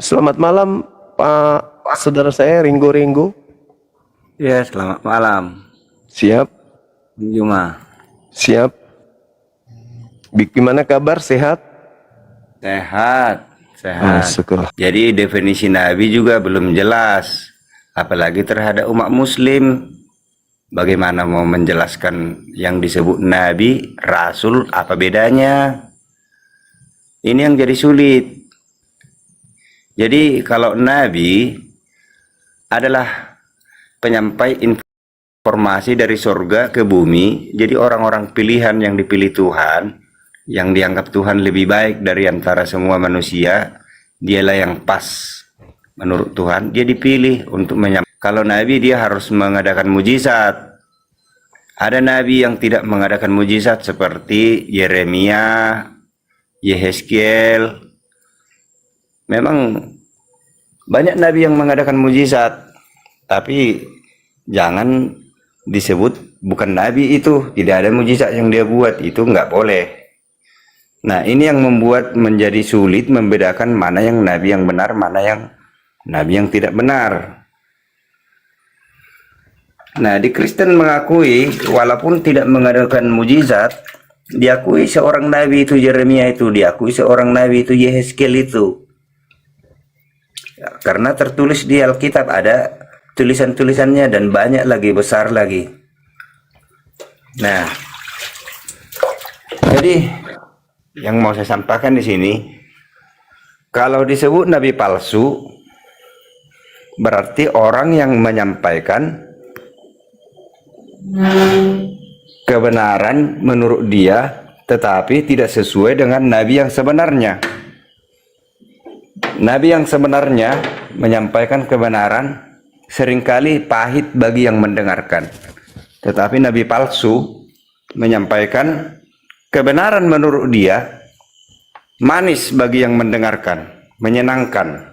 Selamat malam, Pak saudara saya Ringo. Ya, selamat malam. Siap, Juma. siap. Gimana kabar? Sehat? Sehat, sehat. Syukur. Jadi definisi Nabi juga belum jelas. Apalagi terhadap umat Muslim. Bagaimana mau menjelaskan yang disebut Nabi, Rasul, apa bedanya? Ini yang jadi sulit. Jadi kalau Nabi adalah penyampai informasi dari surga ke bumi, jadi orang-orang pilihan yang dipilih Tuhan, yang dianggap Tuhan lebih baik dari antara semua manusia, dialah yang pas menurut Tuhan, dia dipilih untuk menyampaikan. Kalau Nabi dia harus mengadakan mujizat. Ada Nabi yang tidak mengadakan mujizat seperti Yeremia, Yehezkiel. Memang banyak Nabi yang mengadakan mujizat, tapi jangan disebut bukan Nabi itu, tidak ada mujizat yang dia buat, itu nggak boleh. Nah, ini yang membuat menjadi sulit membedakan mana yang Nabi yang benar, mana yang Nabi yang tidak benar. Nah, di Kristen mengakui walaupun tidak mengadakan mujizat, diakui seorang Nabi itu Yeremia itu, diakui seorang Nabi itu Yehezkiel itu. Ya, karena tertulis di Alkitab ada tulisan-tulisannya dan banyak lagi, besar lagi. Nah, jadi yang mau saya sampaikan di sini, kalau disebut nabi palsu, berarti orang yang menyampaikan kebenaran menurut dia, tetapi tidak sesuai dengan nabi yang sebenarnya. Nabi yang sebenarnya menyampaikan kebenaran seringkali pahit bagi yang mendengarkan. Tetapi nabi palsu menyampaikan kebenaran menurut dia manis bagi yang mendengarkan, menyenangkan.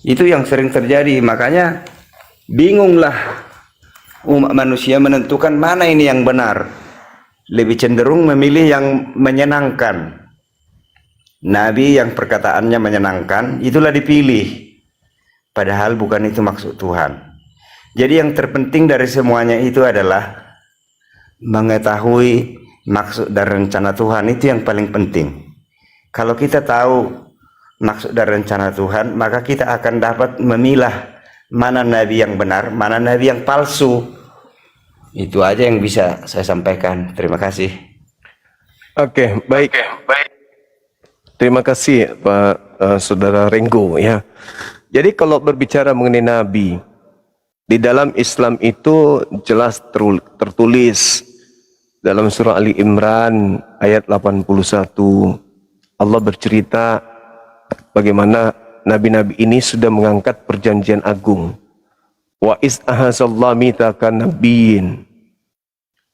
Itu yang sering terjadi, makanya bingunglah umat manusia menentukan mana ini yang benar. Lebih cenderung memilih yang menyenangkan. Nabi yang perkataannya menyenangkan, itulah dipilih. Padahal bukan itu maksud Tuhan. Jadi yang terpenting dari semuanya itu adalah mengetahui maksud dan rencana Tuhan, itu yang paling penting. Kalau kita tahu maksud dan rencana Tuhan, maka kita akan dapat memilah mana Nabi yang benar, mana Nabi yang palsu. Itu aja yang bisa saya sampaikan. Terima kasih. Oke, baik. Terima kasih Pak Saudara Ringo ya. Jadi kalau berbicara mengenai Nabi, di dalam Islam itu jelas tertulis dalam surah Ali Imran ayat 81. Allah bercerita bagaimana nabi-nabi ini sudah mengangkat perjanjian agung. Wa iz ahazallahu mitsaqan nabiyyin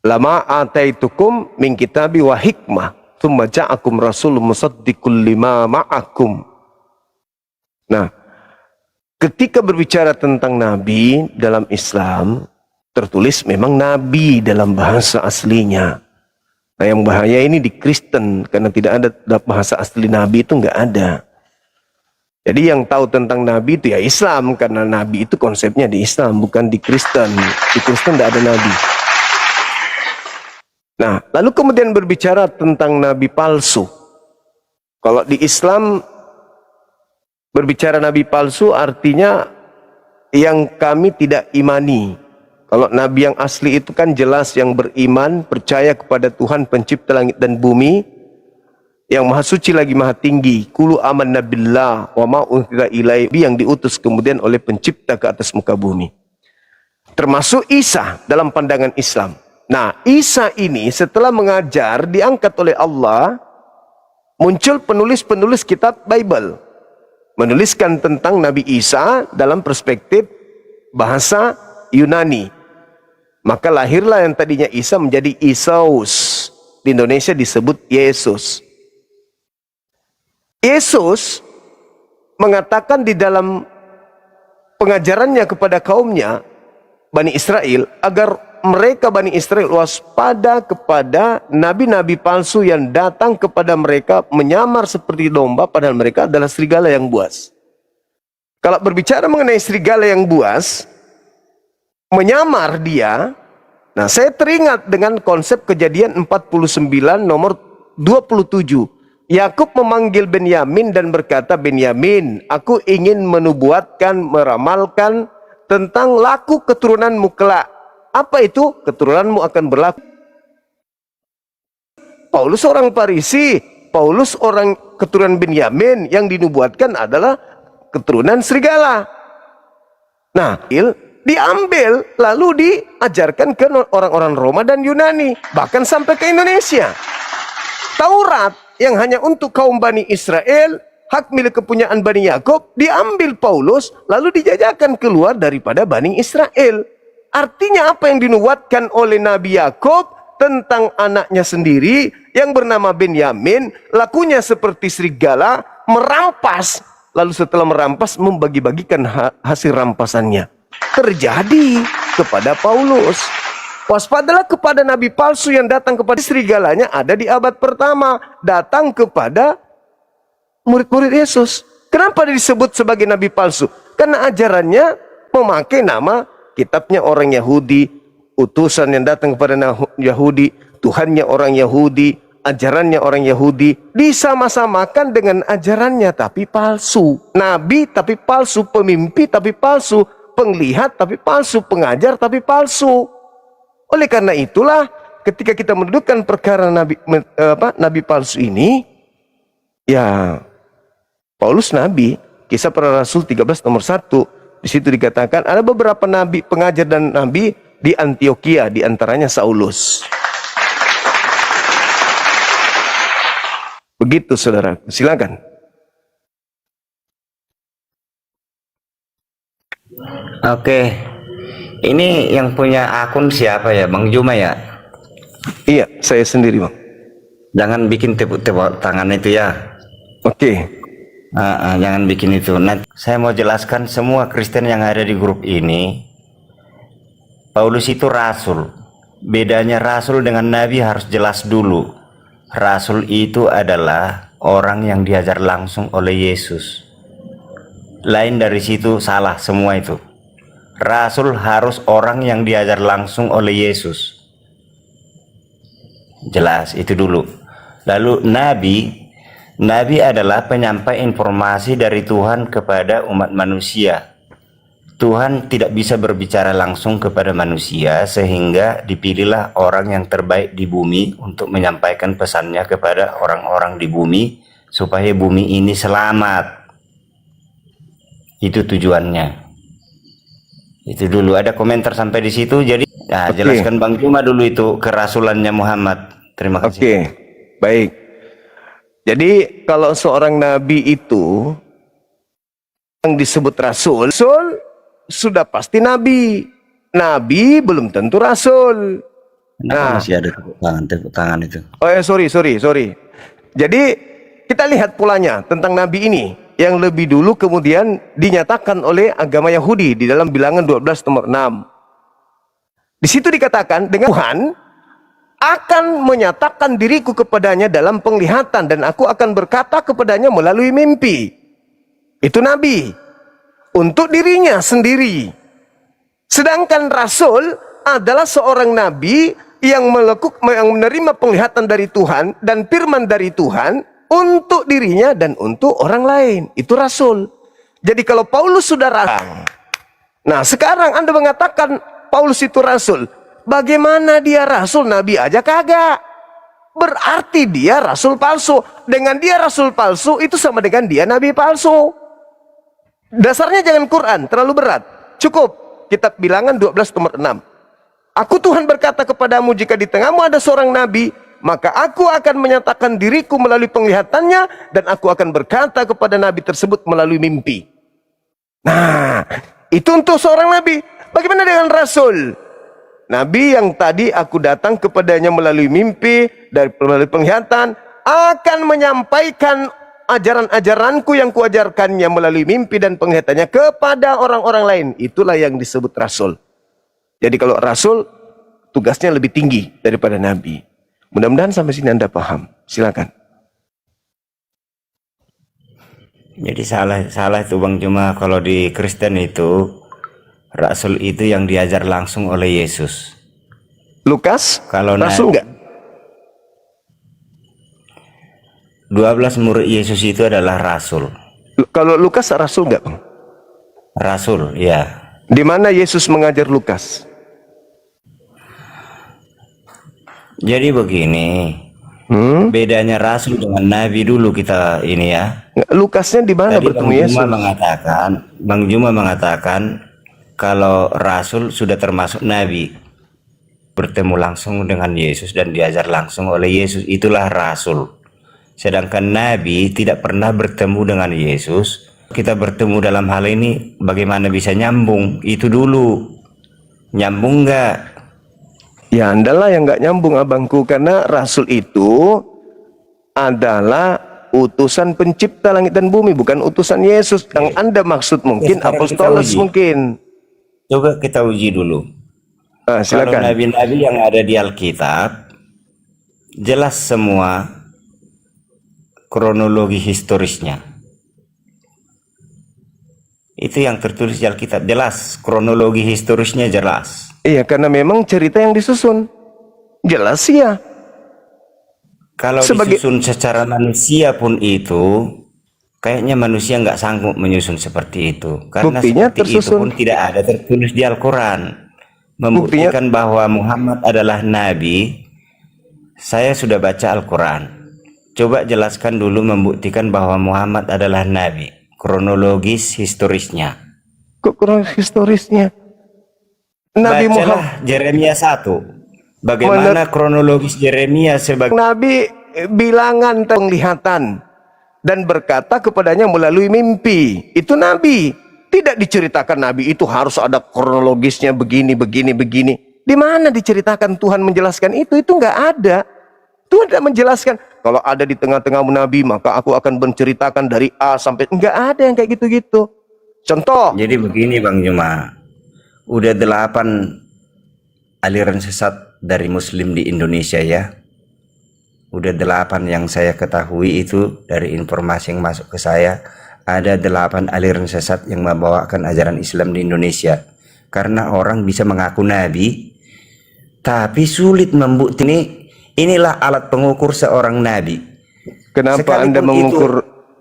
lama ataitukum min kitabi wa hikmah tsumma ja'akum rasulun musaddiqul lima ma'akum. Nah, ketika berbicara tentang nabi dalam Islam, tertulis memang nabi dalam bahasa aslinya. Nah, yang bahaya ini di Kristen, karena tidak ada bahasa asli nabi itu nggak ada. Jadi yang tahu tentang nabi itu ya Islam, karena nabi itu konsepnya di Islam, bukan di Kristen. Di Kristen tidak ada nabi. Nah, lalu kemudian berbicara tentang nabi palsu. Kalau di Islam berbicara nabi palsu artinya yang kami tidak imani. Kalau nabi yang asli itu kan jelas yang beriman, percaya kepada Tuhan pencipta langit dan bumi, yang maha suci lagi maha tinggi. Qulu amanna billah wa ma unzila ilaihi, yang diutus kemudian oleh pencipta ke atas muka bumi. Termasuk Isa dalam pandangan Islam. Nah, Isa ini setelah mengajar diangkat oleh Allah, muncul penulis-penulis kitab Bible menuliskan tentang Nabi Isa dalam perspektif bahasa Yunani. Maka lahirlah yang tadinya Isa menjadi Isaus. Di Indonesia disebut Yesus. Yesus mengatakan di dalam pengajarannya kepada kaumnya Bani Israel agar mereka Bani Israel waspada kepada nabi-nabi palsu yang datang kepada mereka menyamar seperti domba padahal mereka adalah serigala yang buas. Kalau berbicara mengenai serigala yang buas, menyamar dia, nah saya teringat dengan konsep Kejadian 49 nomor 27. Yakub memanggil Benyamin dan berkata, Benyamin, aku ingin menubuatkan, meramalkan tentang laku keturunanmu kelak. Apa itu? Keturunanmu akan berlaku. Paulus orang Farisi, Paulus orang keturunan Benyamin, yang dinubuatkan adalah keturunan serigala. Nah, diambil lalu diajarkan ke orang-orang Roma dan Yunani, bahkan sampai ke Indonesia. Taurat yang hanya untuk kaum Bani Israel, hak milik kepunyaan Bani Yakub, diambil Paulus lalu dijajakan keluar daripada Bani Israel. Artinya apa yang dinubuatkan oleh Nabi Yakub tentang anaknya sendiri yang bernama Benyamin, lakunya seperti serigala, merampas, lalu setelah merampas membagi-bagikan hasil rampasannya. Terjadi kepada Paulus. Waspadalah kepada nabi palsu yang datang kepada serigalanya ada di abad pertama. Datang kepada murid-murid Yesus. Kenapa disebut sebagai nabi palsu? Karena ajarannya memakai nama kitabnya orang Yahudi, utusan yang datang kepada Yahudi, Tuhannya orang Yahudi, ajarannya orang Yahudi, disama-samakan dengan ajarannya tapi palsu. Nabi tapi palsu, pemimpi tapi palsu, penglihat tapi palsu, pengajar tapi palsu. Oleh karena itulah ketika kita mendudukkan perkara nabi palsu ini, ya Paulus nabi, Kisah Para Rasul 13 nomor 1, di situ dikatakan ada beberapa nabi, pengajar dan nabi di Antioquia, di antaranya Saulus. Begitu saudara, silakan. Oke, ini yang punya akun siapa ya, Bang Juma ya? Iya, saya sendiri Bang. Jangan bikin tepuk tangan itu ya. Oke. Jangan bikin itu. Nah, saya mau jelaskan semua Kristen yang ada di grup ini. Paulus itu rasul. Bedanya rasul dengan nabi harus jelas dulu. Rasul itu adalah orang yang diajar langsung oleh Yesus. Lain dari situ salah semua itu. Rasul harus orang yang diajar langsung oleh Yesus. Jelas itu dulu. Lalu nabi adalah penyampai informasi dari Tuhan kepada umat manusia. Tuhan tidak bisa berbicara langsung kepada manusia, sehingga dipilihlah orang yang terbaik di bumi untuk menyampaikan pesannya kepada orang-orang di bumi supaya bumi ini selamat. Itu tujuannya. Itu dulu, ada komentar sampai di situ. Jadi jelaskan Bang Juma dulu itu kerasulannya Muhammad. Terima kasih. Oke, baik. Jadi kalau seorang nabi itu yang disebut rasul sudah pasti nabi. Nabi belum tentu rasul. Kenapa masih ada tepuk tangan itu? Oh ya, sorry. Jadi kita lihat polanya tentang nabi ini yang lebih dulu kemudian dinyatakan oleh agama Yahudi di dalam Bilangan 12 nomor 6. Di situ dikatakan dengan Tuhan akan menyatakan diriku kepadanya dalam penglihatan dan aku akan berkata kepadanya melalui mimpi. Itu nabi untuk dirinya sendiri. Sedangkan rasul adalah seorang nabi yang menerima penglihatan dari Tuhan dan firman dari Tuhan untuk dirinya dan untuk orang lain. Itu rasul. Jadi kalau Paulus sudah rasul, nah sekarang Anda mengatakan Paulus itu rasul. Bagaimana dia rasul? Nabi aja kagak. Berarti dia rasul palsu. Dengan dia rasul palsu itu sama dengan dia nabi palsu. Dasarnya jangan Quran, terlalu berat. Cukup kitab Bilangan 12 nomor 6. Aku Tuhan berkata kepadamu, jika di tengahmu ada seorang nabi, maka aku akan menyatakan diriku melalui penglihatannya, dan aku akan berkata kepada nabi tersebut melalui mimpi. Nah, itu untuk seorang nabi. Bagaimana dengan rasul? Nabi yang tadi aku datang kepadanya melalui mimpi, melalui penglihatan, akan menyampaikan ajaran-ajaranku yang kuajarkannya melalui mimpi dan penglihatannya kepada orang-orang lain. Itulah yang disebut rasul. Jadi kalau rasul tugasnya lebih tinggi daripada nabi. Mudah-mudahan sampai sini Anda paham. Silakan. Jadi salah itu Bang, cuma kalau di Kristen itu Rasul itu yang diajar langsung oleh Yesus. Lukas, Kalau rasul enggak? 12 murid Yesus itu adalah rasul. Kalau Lukas rasul enggak, Bang? Rasul, ya. Di mana Yesus mengajar Lukas? Jadi begini, bedanya rasul dengan nabi dulu kita ini ya. Lukasnya di mana Tadi bertemu Yesus? Bang Juma mengatakan kalau rasul sudah termasuk nabi, bertemu langsung dengan Yesus dan diajar langsung oleh Yesus, itulah rasul. Sedangkan nabi tidak pernah bertemu dengan Yesus. Kita bertemu dalam hal ini bagaimana bisa nyambung? Itu dulu. Nyambung enggak? Ya, Anda lah yang nggak nyambung, abangku, karena rasul itu adalah utusan pencipta langit dan bumi, bukan utusan Yesus. Yang Anda maksud mungkin Sekarang kita apostolos uji. mungkin. Coba kita uji dulu. Kalau Silakan. nabi-nabi yang ada di Alkitab jelas semua kronologi historisnya. Itu yang tertulis di Alkitab, jelas kronologi historisnya jelas. Iya, karena memang cerita yang disusun. Jelas ya. Kalau disusun secara manusia pun itu, kayaknya manusia nggak sanggup menyusun seperti itu. Karena Buktinya seperti itu tersusun. pun tidak ada tertulis di Al-Quran. Membuktikan bahwa Muhammad adalah Nabi, saya sudah baca Al-Quran. Coba jelaskan dulu membuktikan bahwa Muhammad adalah Nabi. Kronologis historisnya. Kok kurang historisnya? Nabi Muhammad. Bacalah Yeremia 1. Bagaimana kronologis Yeremia sebagai Nabi bilangan penglihatan dan berkata kepadanya melalui mimpi. Itu Nabi. Tidak diceritakan Nabi itu harus ada kronologisnya begini, begini, begini. Di mana diceritakan Tuhan menjelaskan itu? Itu nggak ada. Tuhan tidak menjelaskan. Kalau ada di tengah-tengah Nabi, maka aku akan menceritakan dari A sampai... Nggak ada yang kayak gitu-gitu. Contoh. Jadi begini Bang Juma. Udah 8 aliran sesat dari Muslim di Indonesia ya. Udah 8 yang saya ketahui itu dari informasi yang masuk ke saya. Ada 8 aliran sesat yang membawakan ajaran Islam di Indonesia. Karena orang bisa mengaku Nabi, tapi sulit membuktikan. Inilah alat pengukur seorang Nabi. Kenapa Sekalipun Anda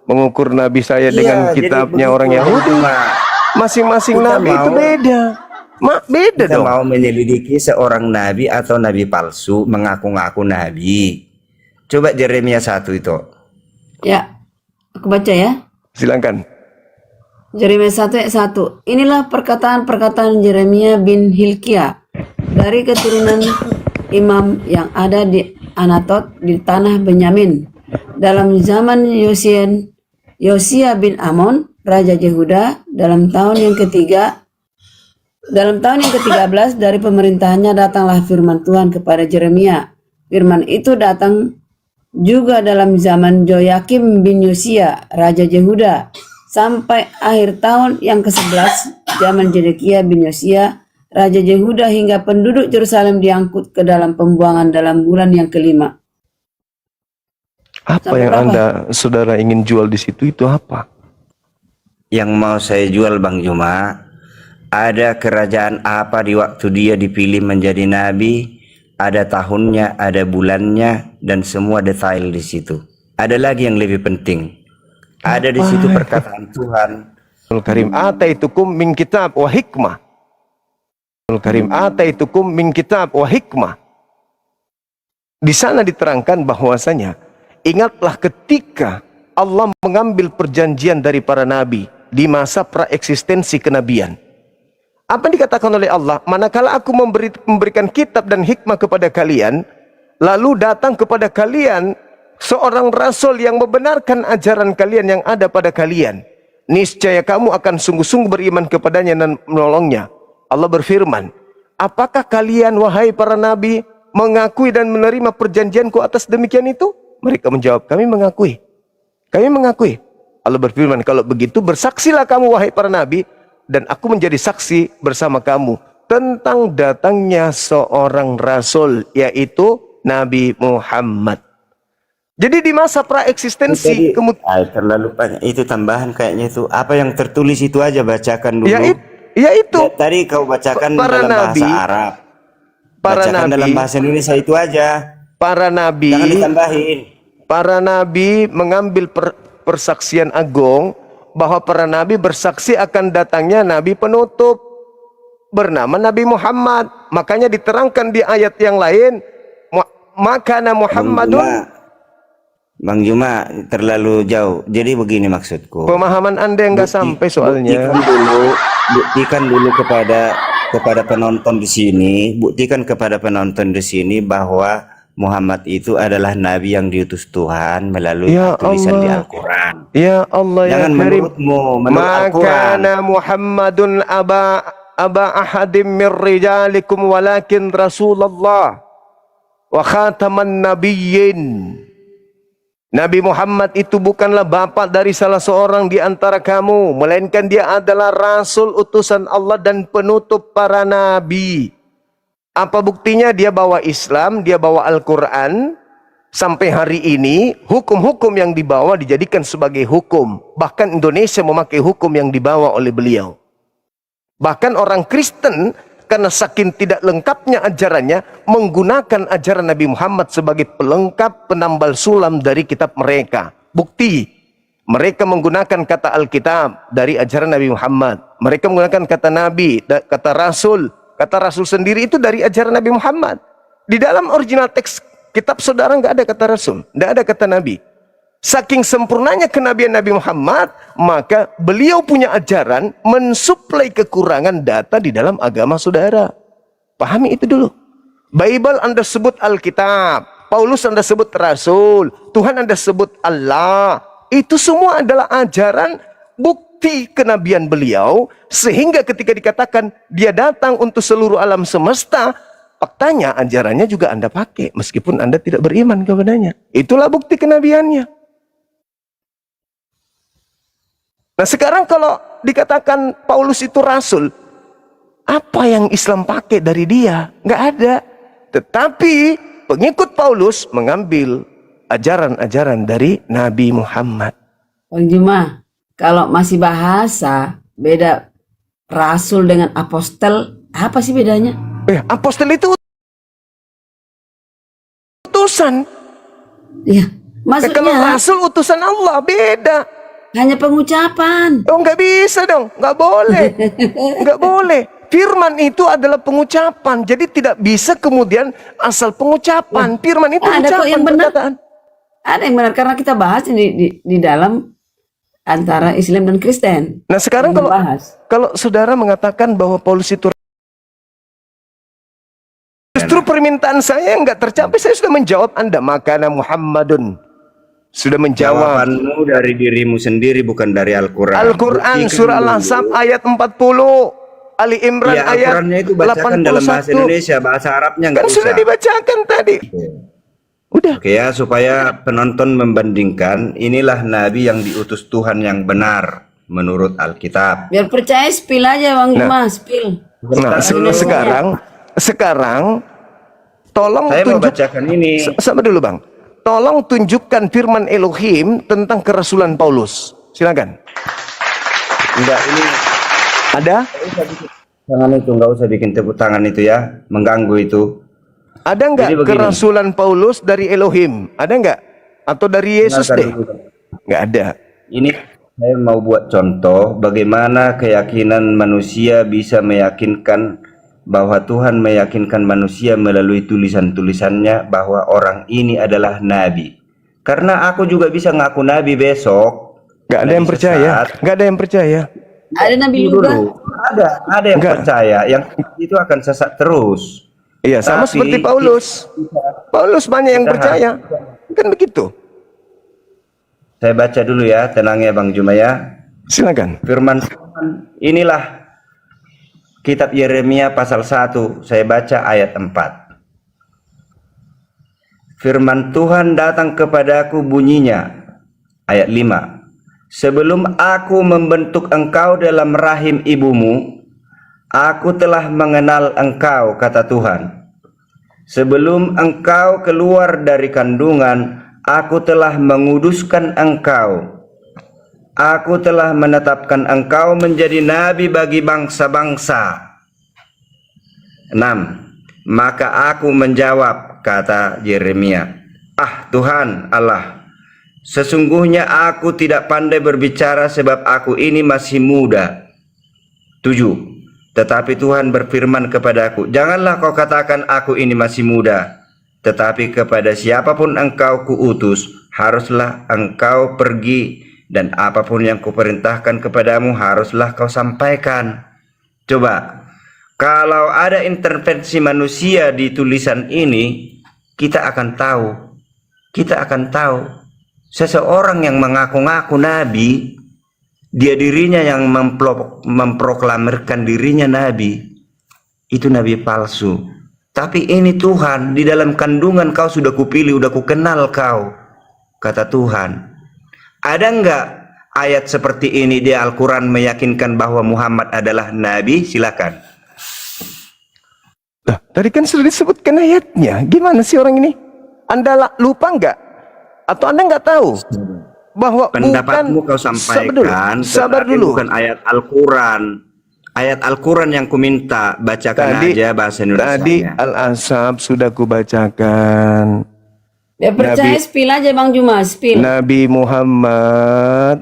mengukur Nabi saya dengan kitabnya orang Yahudi? Masing-masing Nabi itu beda. Beda Kita dong. mau menyelidiki seorang nabi atau nabi palsu mengaku-ngaku nabi. Coba Yeremia 1 itu. Ya, aku baca ya. Silakan. Yeremia 1 ayat 1. Inilah perkataan-perkataan Yeremia bin Hilkia dari keturunan imam yang ada di Anatot di tanah Benyamin. Dalam zaman Yosia bin Amon, Raja Yehuda, dalam tahun yang ke-13 dari pemerintahannya datanglah firman Tuhan kepada Yeremia. Firman itu datang juga dalam zaman Joyakim bin Yosia, Raja Yehuda, sampai akhir tahun yang ke-11 zaman Zedekia bin Yosia, Raja Yehuda, hingga penduduk Yerusalem diangkut ke dalam pembuangan dalam bulan yang ke-5. Apa Sampai yang berapa? Anda, saudara, ingin jual di situ itu apa? Yang mau saya jual Bang Juma, ada kerajaan apa di waktu dia dipilih menjadi nabi, ada tahunnya, ada bulannya, dan semua detail di situ. Ada lagi yang lebih penting. Ada di situ perkataan Tuhan. Al-Karim ataitukum min kitab wa hikmah. Al-Karim ataitukum min kitab wa hikmah. Di sana diterangkan bahwasanya ingatlah ketika Allah mengambil perjanjian dari para nabi di masa praeksistensi kenabian. Apa yang dikatakan oleh Allah? Manakala aku memberikan kitab dan hikmah kepada kalian, lalu datang kepada kalian seorang rasul yang membenarkan ajaran kalian yang ada pada kalian, niscaya kamu akan sungguh-sungguh beriman kepadanya dan menolongnya. Allah berfirman, apakah kalian wahai para nabi mengakui dan menerima perjanjianku atas demikian itu? Mereka menjawab, kami mengakui. Kami mengakui. Allah berfirman, kalau begitu bersaksilah kamu wahai para nabi, dan aku menjadi saksi bersama kamu. tentang datangnya seorang rasul, yaitu Nabi Muhammad. Jadi di masa praeksistensi kemudian terlalu banyak itu tambahan kayaknya itu. Apa yang tertulis itu aja bacakan dulu. yaitu Tadi kau bacakan para dalam nabi, bahasa Arab. para Bacakan nabi, dalam bahasa Indonesia itu aja. para nabi, Jangan ditambahin. para nabi mengambil persaksian agung bahwa para nabi bersaksi akan datangnya nabi penutup bernama Nabi Muhammad. Makanya diterangkan di ayat yang lain, makana Muhammadun. Bang Juma terlalu jauh. Jadi begini maksudku. Pemahaman Anda yang nggak sampai soalnya. Buktikan dulu kepada penonton di sini. Buktikan kepada penonton di sini bahwa Muhammad itu adalah nabi yang diutus Tuhan melalui tulisan di Al-Quran. Ya Allah, jangan ya Karim. menurut Al-Quran. Makana Muhammadun aba ahadim min rijalikum walakin Rasulullah wa khataman nabiyyin. Nabi Muhammad itu bukanlah bapa dari salah seorang di antara kamu, melainkan dia adalah rasul utusan Allah dan penutup para nabi. Apa buktinya? Dia bawa Islam, dia bawa Al-Quran. Sampai hari ini hukum-hukum yang dibawa dijadikan sebagai hukum. Bahkan Indonesia memakai hukum yang dibawa oleh beliau. Bahkan orang Kristen karena saking tidak lengkapnya ajarannya, menggunakan ajaran Nabi Muhammad sebagai pelengkap penambal sulam dari kitab mereka. Bukti, mereka menggunakan kata Alkitab dari ajaran Nabi Muhammad. Mereka menggunakan kata Nabi, kata Rasul. Kata Rasul sendiri itu dari ajaran Nabi Muhammad. Di dalam original teks kitab saudara nggak ada kata Rasul, nggak ada kata Nabi. Saking sempurnanya kenabian Nabi Muhammad, maka beliau punya ajaran mensuplai kekurangan data di dalam agama saudara. Pahami itu dulu. Bible Anda sebut Alkitab, Paulus Anda sebut Rasul, Tuhan Anda sebut Allah. Itu semua adalah ajaran bukti kenabian beliau, sehingga ketika dikatakan dia datang untuk seluruh alam semesta, faktanya ajarannya juga Anda pakai, meskipun Anda tidak beriman kepadanya. Itulah bukti kenabiannya. Nah sekarang kalau dikatakan Paulus itu rasul, apa yang Islam pakai dari dia? Nggak ada. Tetapi pengikut Paulus mengambil ajaran-ajaran dari Nabi Muhammad. Bang Juma, kalau masih bahasa, beda rasul dengan apostel, apa sih bedanya? Apostel itu utusan. Iya, Kalau maksudnya rasul utusan Allah beda. hanya pengucapan. Oh nggak bisa dong, nggak boleh, nggak boleh. Firman itu adalah pengucapan, jadi tidak bisa kemudian asal pengucapan. Firman itu Ada kok ucapan, yang benar. perkataan. Ada yang benar karena kita bahas di dalam antara Islam dan Kristen. Nah sekarang kalau saudara mengatakan bahwa Paulus itu justru permintaan saya nggak tercapai, saya sudah menjawab Anda. Makana Muhammadun. Sudah menjawab. Jawabanmu dari dirimu sendiri, bukan dari Al-Quran. Al-Quran surah Al-Ahzab ayat 40, Ali Imran ya, ayat Al-Qurannya itu bacakan 81. dalam bahasa Indonesia, bahasa Arabnya nggak Kan usah. sudah dibacakan tadi. Udah. Oke ya, supaya penonton membandingkan, inilah Nabi yang diutus Tuhan yang benar menurut Alkitab. Biar percaya spill aja Bang Juma, spill. Nah, sekarang tolong Saya mau bacakan ini. Sama dulu Bang. Tolong tunjukkan firman Elohim tentang kerasulan Paulus. Silakan. Enggak, ini Ada? tangan itu nggak usah bikin tepuk tangan itu ya, mengganggu itu. Ada nggak kerasulan Paulus dari Elohim? Ada nggak? Atau dari Yesus deh? Nggak ada. Ini saya mau buat contoh bagaimana keyakinan manusia bisa meyakinkan bahwa Tuhan meyakinkan manusia melalui tulisan-tulisannya bahwa orang ini adalah nabi. Karena aku juga bisa ngaku nabi besok. Nggak ada yang percaya. Nggak ada yang percaya. Ada nabi juga. Ada yang percaya, yang itu akan sesat terus. Iya, sama seperti Paulus. Paulus banyak yang percaya. Kan begitu. Saya baca dulu ya, tenang ya Bang Juma ya. Silakan. Firman Tuhan, inilah Kitab Yeremia pasal 1, saya baca ayat 4. Firman Tuhan datang kepadaku bunyinya, ayat 5. Sebelum aku membentuk engkau dalam rahim ibumu, Aku telah mengenal engkau, kata Tuhan. Sebelum engkau keluar dari kandungan, aku telah menguduskan engkau. Aku telah menetapkan engkau menjadi nabi bagi bangsa-bangsa. 6. Maka aku menjawab, kata Yeremia, "Ah Tuhan Allah, sesungguhnya aku tidak pandai berbicara sebab aku ini masih muda." 7. Tetapi Tuhan berfirman kepadaku, "Janganlah kau katakan aku ini masih muda, tetapi kepada siapapun engkau kuutus, haruslah engkau pergi, dan apapun yang kuperintahkan kepadamu haruslah kau sampaikan." Coba, kalau ada intervensi manusia di tulisan ini, kita akan tahu seseorang yang mengaku-ngaku nabi, dia dirinya yang memproklamirkan dirinya nabi, itu nabi palsu. Tapi ini Tuhan, di dalam kandungan kau sudah kupilih, sudah kukenal kau, kata Tuhan. Ada enggak ayat seperti ini di Al-Quran meyakinkan bahwa Muhammad adalah nabi? Silakan. Lah, tadi kan sudah disebutkan ayatnya. Gimana sih orang ini? Anda lupa enggak? Atau Anda enggak tahu bahwa Pendapatmu kau sampaikan, sabar tetapi dulu. bukan ayat Al-Quran. Ayat Al-Quran yang kuminta, bacakan aja bahasa Indonesia. Tadi Al-Asab sudah kubacakan. Ya percaya, spill aja Bang Juma, spill. Nabi Muhammad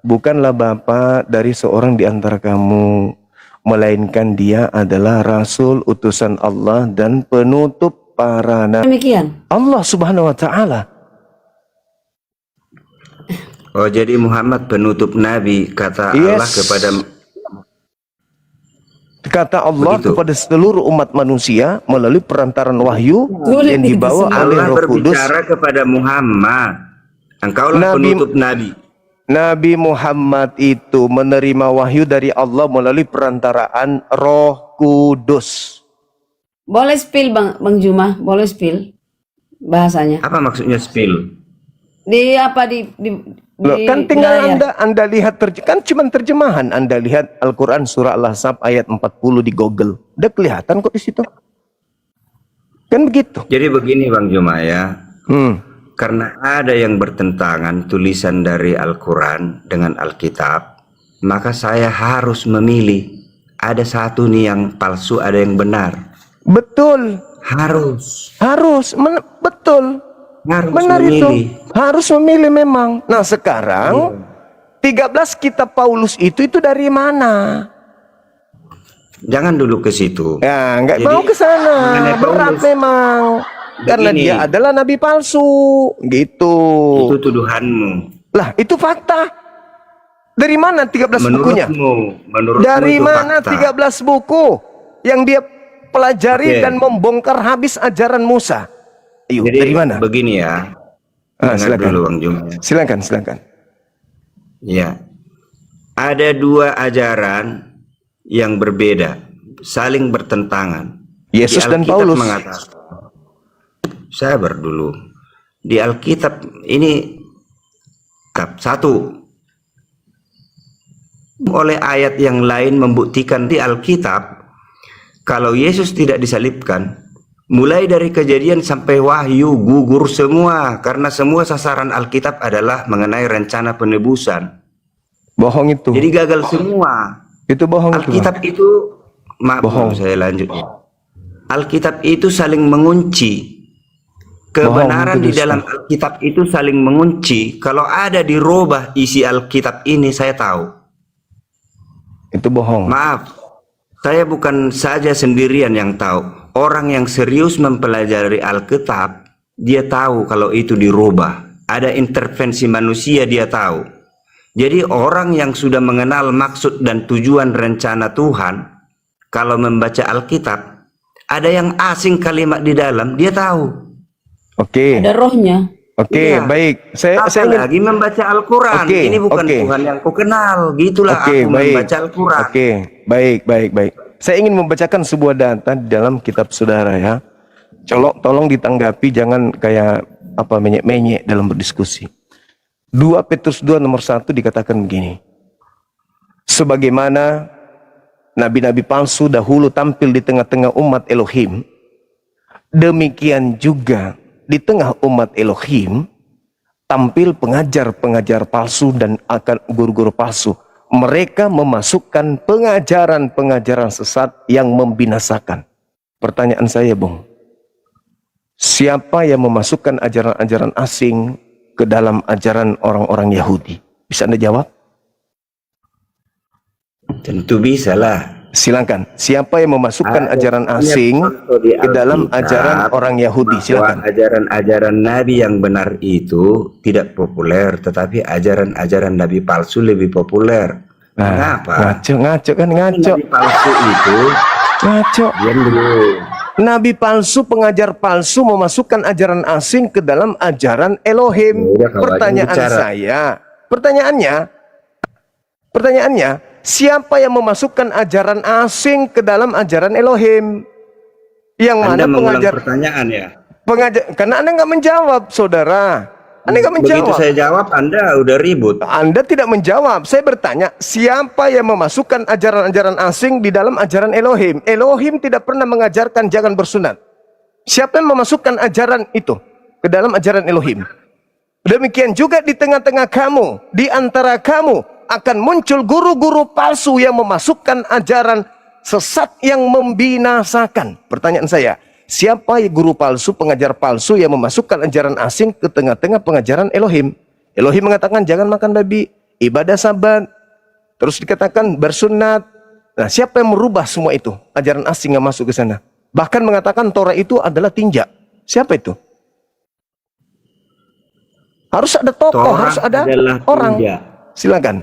bukanlah bapa dari seorang di antara kamu, melainkan dia adalah Rasul utusan Allah dan penutup para nabi. Demikian. Allah Subhanahu wa Ta'ala. Oh, jadi Muhammad penutup nabi, kata Allah kepada Kata Allah begitu. kepada seluruh umat manusia melalui perantaran wahyu yang dibawa oleh Allah Roh Kudus. berbicara kepada Muhammad, engkaulah penutup nabi. Nabi Muhammad itu menerima wahyu dari Allah melalui perantaraan Roh Kudus. Boleh spill Bang Juma, boleh spill bahasanya. Apa maksudnya spill? Di apa di Loh, kan tinggal layar. anda lihat kan cuma terjemahan. Anda lihat Al-Quran surah Al-Ahzab ayat 40 di Google. Udah kelihatan kok di situ. Kan begitu. Jadi begini Bang Juma ya. Karena ada yang bertentangan tulisan dari Al-Quran dengan Alkitab, maka saya harus memilih. Ada satu nih yang palsu, ada yang benar. Betul. Harus Betul. Benar memilih. itu. Harus memilih memang. Nah sekarang 13 kitab Paulus itu dari mana? Jangan dulu ke situ. Ya, nggak Jadi, mau ke sana. mengenai Berat Paulus, memang. Karena begini. dia adalah nabi palsu. Gitu. Itu tuduhanmu. Lah, itu fakta. Dari mana 13 bukunya? Menurutmu Dari itu mana fakta. 13 buku yang dia pelajari Oke. dan membongkar habis ajaran Musa? Ayo, Jadi dari mana? begini ya. Dengar Silakan. dulu Bang Juma. Silakan. Ya. Ada dua ajaran yang berbeda, saling bertentangan. Yesus Di dan Alkitab Paulus. mengatakan, sabar dulu. Di Alkitab ini satu, oleh ayat yang lain membuktikan di Alkitab kalau Yesus tidak disalibkan, mulai dari Kejadian sampai Wahyu gugur semua, karena semua sasaran Alkitab adalah mengenai rencana penebusan. Bohong itu. Jadi gagal semua. Itu bohong itu. Alkitab itu, maaf Bohong. saya lanjut ya. Alkitab itu saling mengunci. Kebenaran Bohong itu, di dalam Alkitab itu saling mengunci. Kalau ada dirubah isi Alkitab ini, saya tahu. Itu bohong. Maaf, saya bukan saja sendirian yang tahu. Orang yang serius mempelajari Alkitab, dia tahu kalau itu dirubah. Ada intervensi manusia, dia tahu. Jadi orang yang sudah mengenal maksud dan tujuan rencana Tuhan, kalau membaca Alkitab, ada yang asing kalimat di dalam, dia tahu. Oke. Ada rohnya. Oke, Iya. baik. Saya ingin Apalagi membaca Al-Quran. Oke, Ini bukan oke. Tuhan yang kukenal. Gitulah Oke, aku baik. membaca Al-Quran. Oke, baik. Saya ingin membacakan sebuah data di dalam kitab saudara ya. Tolong ditanggapi, jangan kayak menyek-menyek dalam berdiskusi. 2 Petrus 2 nomor 1 dikatakan begini. Sebagaimana nabi-nabi palsu dahulu tampil di tengah-tengah umat Elohim, demikian juga di tengah umat Elohim tampil pengajar-pengajar palsu dan akan guru-guru palsu. Mereka memasukkan pengajaran-pengajaran sesat yang membinasakan. Pertanyaan saya, Bung, siapa yang memasukkan ajaran-ajaran asing ke dalam ajaran orang-orang Yahudi? Bisa Anda jawab? Tentu bisa lah. Silakan. Siapa yang memasukkan ajaran asing ke dalam ajaran orang Yahudi? Silakan. Ajaran-ajaran Nabi yang benar itu tidak populer, tetapi ajaran-ajaran Nabi palsu lebih populer. Kenapa? Ngaco kan ngaco. Nabi palsu itu Ngaco. diam dulu. Nabi palsu, pengajar palsu memasukkan ajaran asing ke dalam ajaran Elohim. Ya, kalau Pertanyaan bicara. saya, pertanyaannya, siapa yang memasukkan ajaran asing ke dalam ajaran Elohim? Yang Anda mana mengulang pengajar? pertanyaan ya? Karena Anda nggak menjawab, saudara. Anda nggak Begitu menjawab. saya jawab, Anda udah ribut. Anda tidak menjawab. Saya bertanya, siapa yang memasukkan ajaran-ajaran asing di dalam ajaran Elohim? Elohim tidak pernah mengajarkan jangan bersunat. Siapa yang memasukkan ajaran itu ke dalam ajaran Elohim? Demikian juga di tengah-tengah kamu, di antara kamu akan muncul guru-guru palsu yang memasukkan ajaran sesat yang membinasakan. Pertanyaan saya, siapa guru palsu, pengajar palsu yang memasukkan ajaran asing ke tengah-tengah pengajaran Elohim? Elohim mengatakan jangan makan babi, ibadah sabat, terus dikatakan bersunat. Nah, siapa yang merubah semua itu? Ajaran asing yang masuk ke sana. Bahkan mengatakan Torah itu adalah tinja. Siapa itu? Harus ada tokoh, Torah harus ada adalah orang. tinja. Silakan.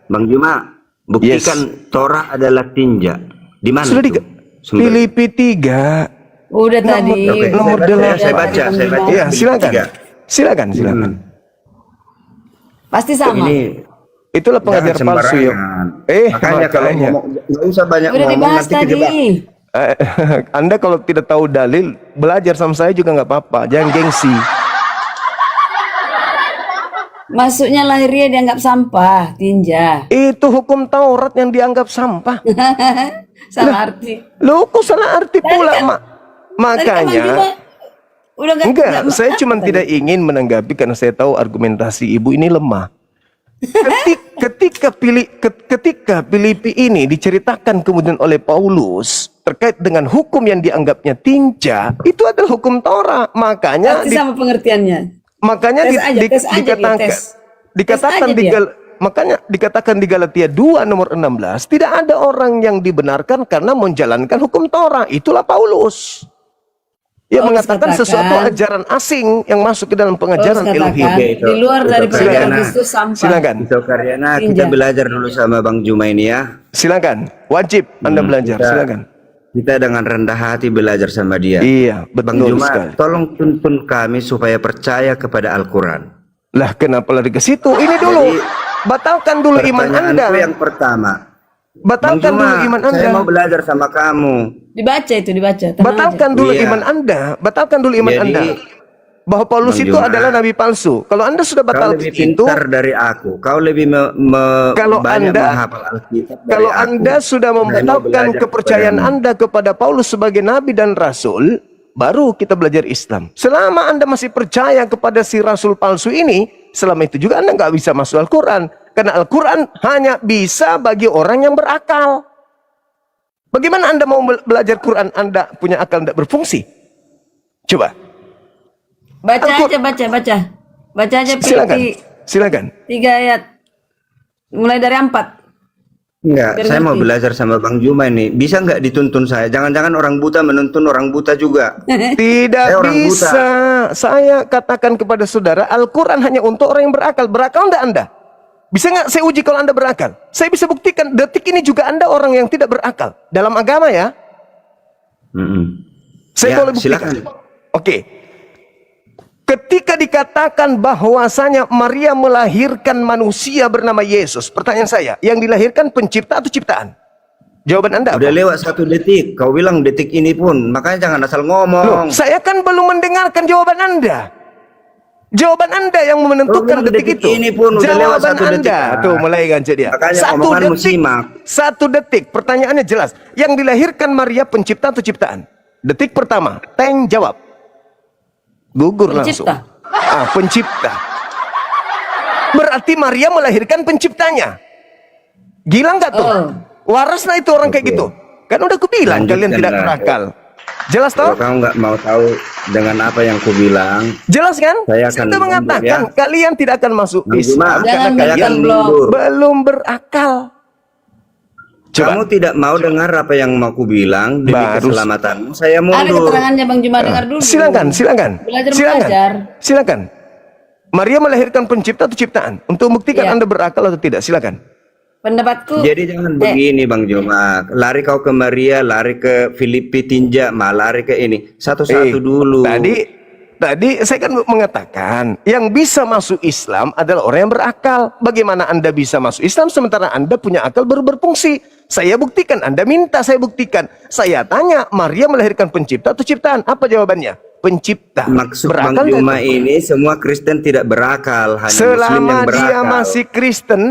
Bang Juma, buktikan Torah adalah tinja. Di mana Sudah itu? Filipi 3 Udah tadi. Oke, nomor saya 8. baca. Iya, silakan. Tiga. Silakan. Pasti sama. Ini Itulah pengajar jangan palsu ya. sembarangan. Makanya kalau makanya. ngomong nggak usah banyak Udah ngomong, dibahas nanti tadi. kejebak. Anda kalau tidak tahu dalil, belajar sama saya juga nggak apa-apa. Jangan gengsi. Masuknya lahirnya dianggap sampah, tinja. Itu hukum Taurat yang dianggap sampah. Salah arti. Loh, kok salah arti pula, kan- Mak? Tadi kan Bang Juma Makanya, udah enggak, saya cuma tidak ingin menanggapi karena saya tahu argumentasi ibu ini lemah. Ketika Filipi ini diceritakan kemudian oleh Paulus terkait dengan hukum yang dianggapnya tinja, itu adalah hukum Taurat. Makanya Pasti sama pengertiannya. makanya Tes aja dia, tes. dikatakan Tes aja di dia. makanya dikatakan di Galatia 2 nomor 16, tidak ada orang yang dibenarkan karena menjalankan hukum Taurat. Itulah Paulus. Yang Paulus mengatakan katakan- sesuatu ajaran asing yang masuk ke dalam pengajaran Paulus Elohim. katakan, Itu- di luar itu dari pengajaran Karyana. Kristus sampah. Silakan. Itu Karyana, Tinja. kita belajar dulu sama Bang Juma ini ya. Silakan. Wajib Anda belajar. kita- Silakan. Kita dengan rendah hati belajar sama dia. Iya, Bang betul Juma, sekali. tolong tuntun kami supaya percaya kepada Al-Quran. Lah kenapa lari ke situ? Ini dulu. Jadi, Batalkan dulu iman Anda. Pertanyaanku yang pertama. Bang Batalkan Juma, dulu iman Anda. saya mau belajar sama kamu. Dibaca itu, dibaca. Tenang Batalkan aja. dulu Iya. iman Anda. Batalkan dulu iman Jadi, Anda. Bahwa Paulus Bang itu Juma, adalah nabi palsu. Kalau Anda sudah Kau batal lebih itu, pintar dari aku. Kau lebih Kalau banyak Anda- menghafal Alkitab dari kalau aku. Anda sudah Saya mau membatalkan belajar kepercayaan kepadamu. Anda kepada Paulus sebagai nabi dan rasul, baru kita belajar Islam. Selama Anda masih percaya kepada si rasul palsu ini, selama itu juga Anda nggak bisa masuk Al-Quran. Karena Al-Quran hanya bisa bagi orang yang berakal. Bagaimana Anda mau belajar Quran, Anda punya akal tidak berfungsi? Coba, Baca Al-Qur- aja, baca. Baca aja silakan, Filipi silakan. 3 ayat. Mulai dari 4. Enggak, Biar saya mau ngerti. belajar sama Bang Juma ini. Bisa nggak dituntun saya? Jangan-jangan orang buta menuntun orang buta juga. Tidak Saya orang bisa. Saya katakan kepada saudara, Al-Quran hanya untuk orang yang berakal. Berakal enggak Anda? Bisa nggak saya uji kalau Anda berakal? Saya bisa buktikan detik ini juga Anda orang yang tidak berakal. Dalam agama ya. Saya Ya, boleh buktikan. silakan. Oke. Ketika dikatakan bahwasanya Maria melahirkan manusia bernama Yesus. Pertanyaan saya, yang dilahirkan pencipta atau ciptaan? Jawaban Anda Udah apa? lewat 1 detik. Kau bilang detik ini pun. Makanya jangan asal ngomong. Loh, saya kan belum mendengarkan jawaban Anda. Jawaban Anda yang menentukan Belum detik itu. ini pun udah lewat Jawaban 1 detik. Anda. Tuh mulai gancet dia. Makanya Satu omonganmu detik. simak. 1 detik. Pertanyaannya jelas. Yang dilahirkan Maria pencipta atau ciptaan? Detik pertama. Teng jawab. Gugur langsung. Pencipta. Pencipta. Berarti Maria melahirkan penciptanya. Gila nggak tuh? Oh. Waras lah itu orang kayak gitu. Kan udah aku bilang kalian tidak Lanjutkanlah. berakal. Jelas Kalau toh? kamu nggak mau tahu dengan apa yang ku bilang, Jelas kan? Saya akan Sudah mengatakan mundur, kalian tidak akan masuk Bang Islam Juma, karena Jangan kalian bikin blog. belum berakal. Coba. kamu tidak mau dengar apa yang mau ku bilang demi Baru- keselamatanmu. Saya Ada mundur. keterangannya Bang Juma, dengar dulu. Silakan. Belajar Silakan. mengajar. Silakan. Maria melahirkan pencipta atau ciptaan? Untuk membuktikan Iya. Anda berakal atau tidak, silakan. Pendapatku. Jadi jangan begini Bang Juma. Lari kau ke Maria, lari ke Filipi tinja, lari ke ini. Satu-satu dulu. Tadi saya kan mengatakan yang bisa masuk Islam adalah orang yang berakal. Bagaimana Anda bisa masuk Islam sementara Anda punya akal baru berfungsi? Saya buktikan, Anda minta saya buktikan. Saya tanya, Maria melahirkan pencipta atau ciptaan? Apa jawabannya? Pencipta. Maksud Bang Berakal nggak Juma itu? ini semua Kristen tidak berakal, hanya Muslim yang Selama berakal. dia masih Kristen,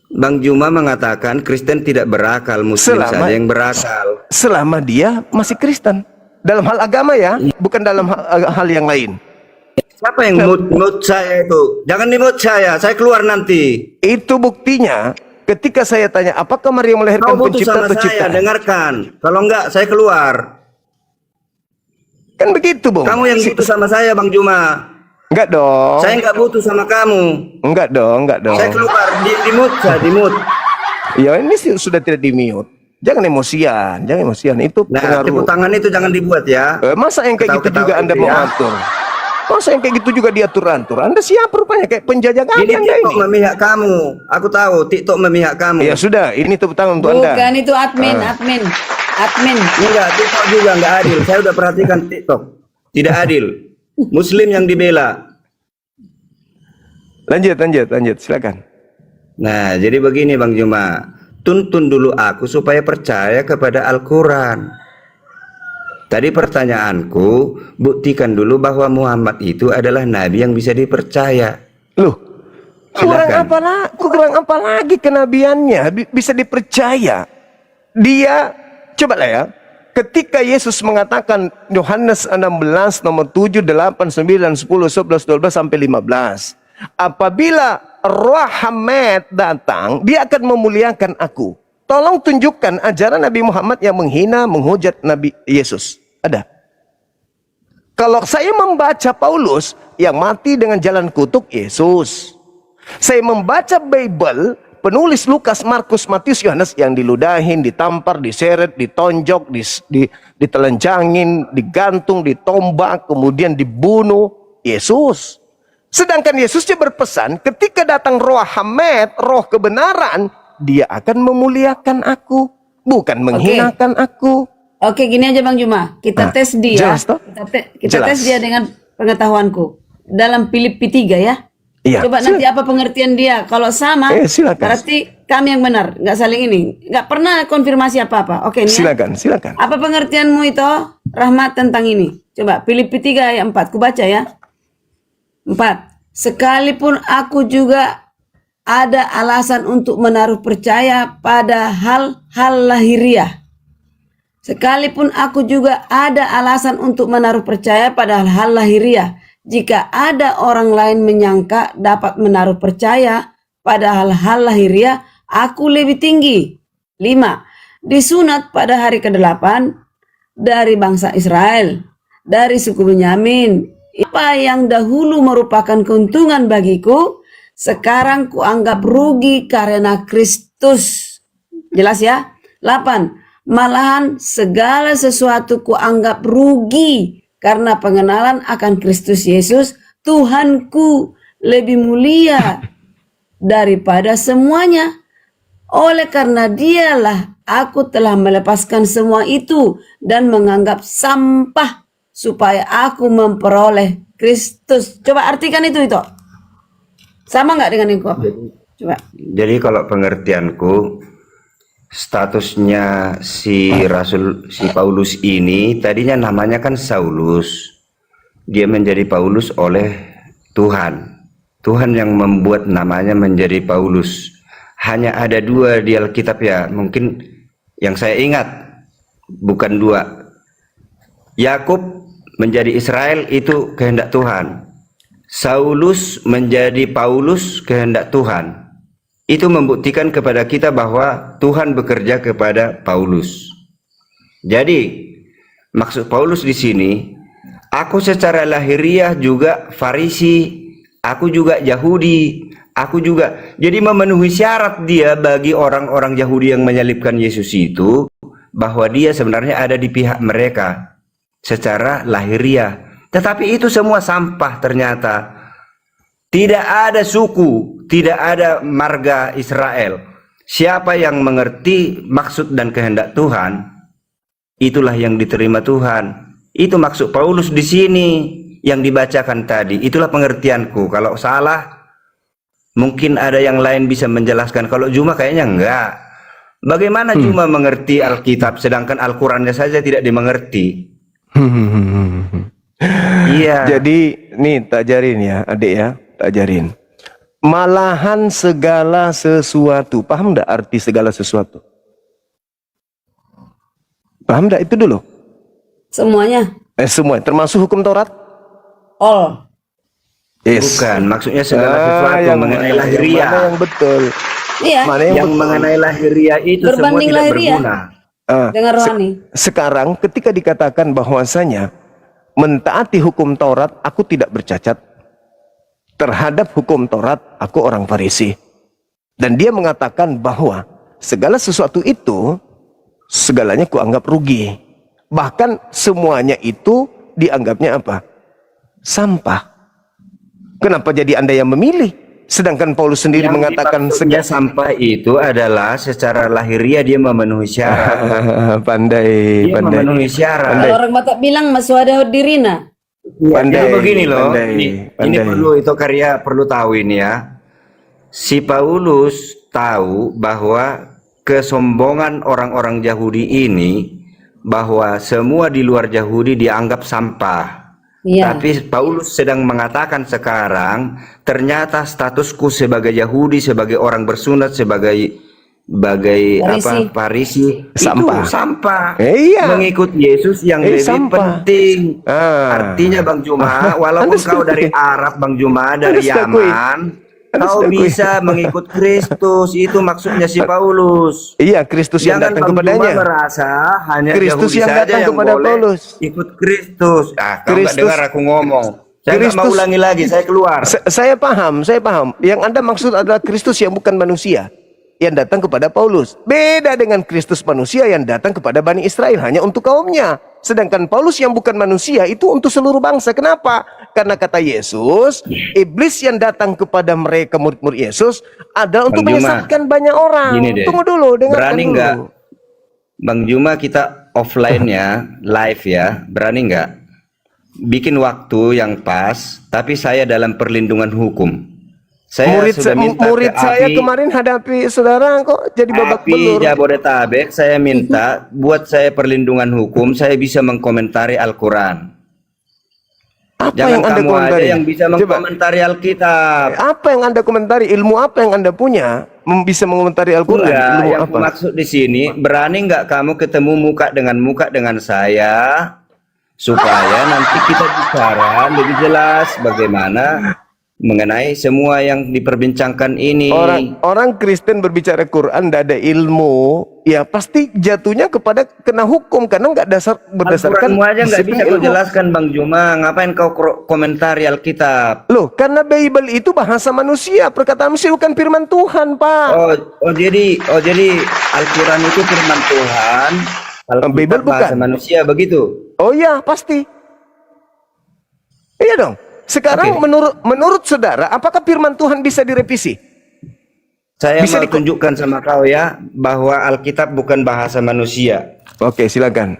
Bang Juma mengatakan Kristen tidak berakal, Muslim Selama- saja yang berakal. selama dia masih Kristen. Dalam hal agama ya, bukan dalam hal yang lain. Siapa yang mute saya itu? Jangan di-mute saya keluar nanti. Itu buktinya ketika saya tanya, apakah Maria melahirkan Kau butuh pencipta sama atau saya, ciptaan? dengarkan. Kalau enggak, saya keluar. Kan begitu, Bung. Kamu yang butuh sama saya, Bang Juma. Enggak dong. Saya enggak butuh sama kamu. Enggak dong. Saya keluar, di-mute saya, di-mute. Ya ini sudah tidak di-mute. Jangan emosian. Itu Nah, tepuk pengaruh. tangan itu jangan dibuat ya. Masa yang kayak gitu Ketawa-ketawa juga Anda itu mau ya. atur? Masa yang kayak gitu juga diatur-atur? Anda siapa rupanya kayak penjajah Ini Anda TikTok ini? memihak kamu. Aku tahu TikTok memihak kamu. Ya sudah, ini tepuk tangan untuk Bukan Anda. itu admin. Enggak, TikTok juga enggak adil. Saya udah perhatikan TikTok. Tidak adil. Muslim yang dibela. Lanjut, silakan. Nah, jadi begini Bang Juma. Tuntun dulu aku supaya percaya kepada Al-Quran. Tadi pertanyaanku, buktikan dulu bahwa Muhammad itu adalah nabi yang bisa dipercaya. Loh, Silakan. kurang apa lagi kenabiannya bisa dipercaya? Dia, coba lah ya, ketika Yesus mengatakan Yohanes 16 nomor 7, 8, 9, 10, 11, 12 sampai 15. Apabila Roh Hamad datang, dia akan memuliakan aku. Tolong tunjukkan ajaran Nabi Muhammad yang menghina, menghujat Nabi Yesus. Ada? Kalau saya membaca Paulus yang mati dengan jalan kutuk Yesus. Saya membaca Bible, penulis Lukas, Markus, Matius, Yohanes yang diludahin, ditampar, diseret, ditonjok, ditelanjangin, digantung, ditombak, kemudian dibunuh. Yesus. Sedangkan Yesusnya berpesan, ketika datang Roh Hamad, roh kebenaran, dia akan memuliakan aku, bukan menghinakan aku. Oke, gini aja Bang Juma. Kita tes dia. jelas toh? Kita Jelas. tes dia dengan pengetahuanku. Dalam Filipi 3 ya. Iya, Coba nanti apa pengertian dia. Kalau sama, silakan. berarti kami yang benar. Nggak saling ini. Nggak pernah konfirmasi apa-apa. Oke, nih ya. Silakan. Apa pengertianmu itu, Rahmat, tentang ini? Coba, Filipi 3 ayat 4. Ku baca ya. 4. Sekalipun aku juga ada alasan untuk menaruh percaya pada hal-hal lahiriah. Sekalipun aku juga ada alasan untuk menaruh percaya pada hal-hal lahiriah. Jika ada orang lain menyangka dapat menaruh percaya pada hal-hal lahiriah, aku lebih tinggi. 5. Disunat pada hari ke-8 dari bangsa Israel, dari suku Benyamin. Apa yang dahulu merupakan keuntungan bagiku, sekarang kuanggap rugi karena Kristus. Jelas ya? 8. Malahan segala sesuatu kuanggap rugi karena pengenalan akan Kristus Yesus, Tuhanku, lebih mulia daripada semuanya. Oleh karena dialah aku telah melepaskan semua itu dan menganggap sampah supaya aku memperoleh Kristus. Coba artikan itu. Sama nggak dengan yang kau? Coba. Jadi kalau pengertianku, statusnya si Paulus ini tadinya namanya kan Saulus. dia menjadi Paulus oleh Tuhan. Tuhan yang membuat namanya menjadi Paulus. Hanya ada 2 di Alkitab ya, mungkin yang saya ingat, bukan 2. Yakub menjadi Israel itu kehendak Tuhan. Saulus menjadi Paulus kehendak Tuhan. Itu membuktikan kepada kita bahwa Tuhan bekerja kepada Paulus. Jadi maksud Paulus di sini, aku secara lahiriah juga Farisi, aku juga Yahudi, aku juga. Jadi memenuhi syarat dia bagi orang-orang Yahudi yang menyalibkan Yesus itu, bahwa dia sebenarnya ada di pihak mereka secara lahiriah. Tetapi itu semua sampah ternyata. Tidak ada suku, tidak ada marga Israel. Siapa yang mengerti maksud dan kehendak Tuhan, itulah yang diterima Tuhan. Itu maksud Paulus di sini yang dibacakan tadi. Itulah pengertianku. Kalau salah, mungkin ada yang lain bisa menjelaskan. Kalau Juma kayaknya enggak. Bagaimana Juma mengerti Alkitab sedangkan Al-Qurannya saja tidak dimengerti? Iya. Jadi nih tak ajarin ya adik ya, tak ajarin. Malahan segala sesuatu. Paham enggak arti segala sesuatu? Paham enggak itu dulu? Semuanya. Semua termasuk hukum Taurat? All. Yes. Bukan, maksudnya segala sesuatu yang mengenai mana lahiriah. yang betul? Iya. Mana Yang mengenai lahiriah itu semua Berbanding tidak lahiriah. berguna. Dengan rohani. Sekarang ketika dikatakan bahwasanya mentaati hukum Taurat, aku tidak bercacat. Terhadap hukum Taurat, aku orang Farisi. Dan dia mengatakan bahwa segala sesuatu itu, segalanya kuanggap rugi. Bahkan semuanya itu dianggapnya apa? Sampah. Kenapa jadi Anda yang memilih? Sedangkan Paulus sendiri Yang mengatakan dimaksudnya sampah itu adalah secara lahiriah dia memenuhi syarat. pandai, Dia pandai. memenuhi syarat. Kalau orang Batak bilang maswada dirina. Jadi begini loh, ini pandai. perlu itu karya perlu tahu ini ya. Si Paulus tahu bahwa kesombongan orang-orang Yahudi ini, bahwa semua di luar Yahudi dianggap sampah. Iya. Tapi Paulus sedang mengatakan sekarang, ternyata statusku sebagai Yahudi, sebagai orang bersunat, sebagai Farisi, Sampah. itu sampah. Iya. Mengikut Yesus yang lebih sampah. penting. Ah. Artinya Bang Juma, walaupun Anda kau sudah dari Arab Bang Juma, dari sudah akui. Yaman, Anda kau sudah akui. bisa mengikut Kristus. Itu maksudnya si Paulus. Iya, Kristus yang Jangan datang Bang Juma kepadanya. merasa hanya Kristus Yahudi yang saja datang yang kepada boleh Paulus. ikut Kristus. Ah, kau nggak Kristus- dengar aku ngomong. Saya nggak mau Kristus- ulangi lagi, saya keluar. Saya paham. Yang Anda maksud adalah Kristus yang bukan manusia, yang datang kepada Paulus. Beda dengan Kristus manusia yang datang kepada Bani Israel, hanya untuk kaumnya. Sedangkan Paulus yang bukan manusia itu untuk seluruh bangsa. Kenapa? Karena kata Yesus, iblis yang datang kepada mereka murid-murid Yesus adalah untuk Bang Juma, menyesatkan banyak orang. Gini deh, Tunggu dulu, dengarkan berani dulu. nggak Bang Juma kita offline ya, live ya, berani nggak bikin waktu yang pas, tapi saya dalam perlindungan hukum. Saya sudah minta murid ke saya API kemarin hadapi saudara kok jadi babak API belur. Jabodetabek, saya minta buat saya perlindungan hukum, saya bisa mengkomentari Al-Quran. Apa Jangan yang Anda kamu aja komentari? yang bisa Coba. mengkomentari Alkitab. Apa yang Anda komentari? Ilmu apa yang Anda punya? Bisa mengomentari Al-Quran? Enggak, Ilmu yang apa? maksud di sini, berani nggak kamu ketemu muka dengan saya, supaya nanti kita bicara lebih jelas bagaimana mengenai semua yang diperbincangkan ini. Orang Kristen berbicara Quran, tidak ada ilmu, ya pasti jatuhnya kepada kena hukum karena nggak berdasarkan. Al-Quranmu aja nggak bisa kau disiplin ilmu. jelaskan Bang Juma, ngapain kau komentari Alkitab? Loh, karena Bible itu bahasa manusia, perkataan manusia bukan firman Tuhan, Pak. Jadi Al-Quran itu firman Tuhan, Alkitab Bible bahasa bukan. manusia begitu. Oh iya, pasti. Iya dong. Sekarang Oke. menurut saudara, apakah firman Tuhan bisa direvisi? Saya Bisa mau tunjukkan sama kau ya, bahwa Alkitab bukan bahasa manusia. Oke, silakan.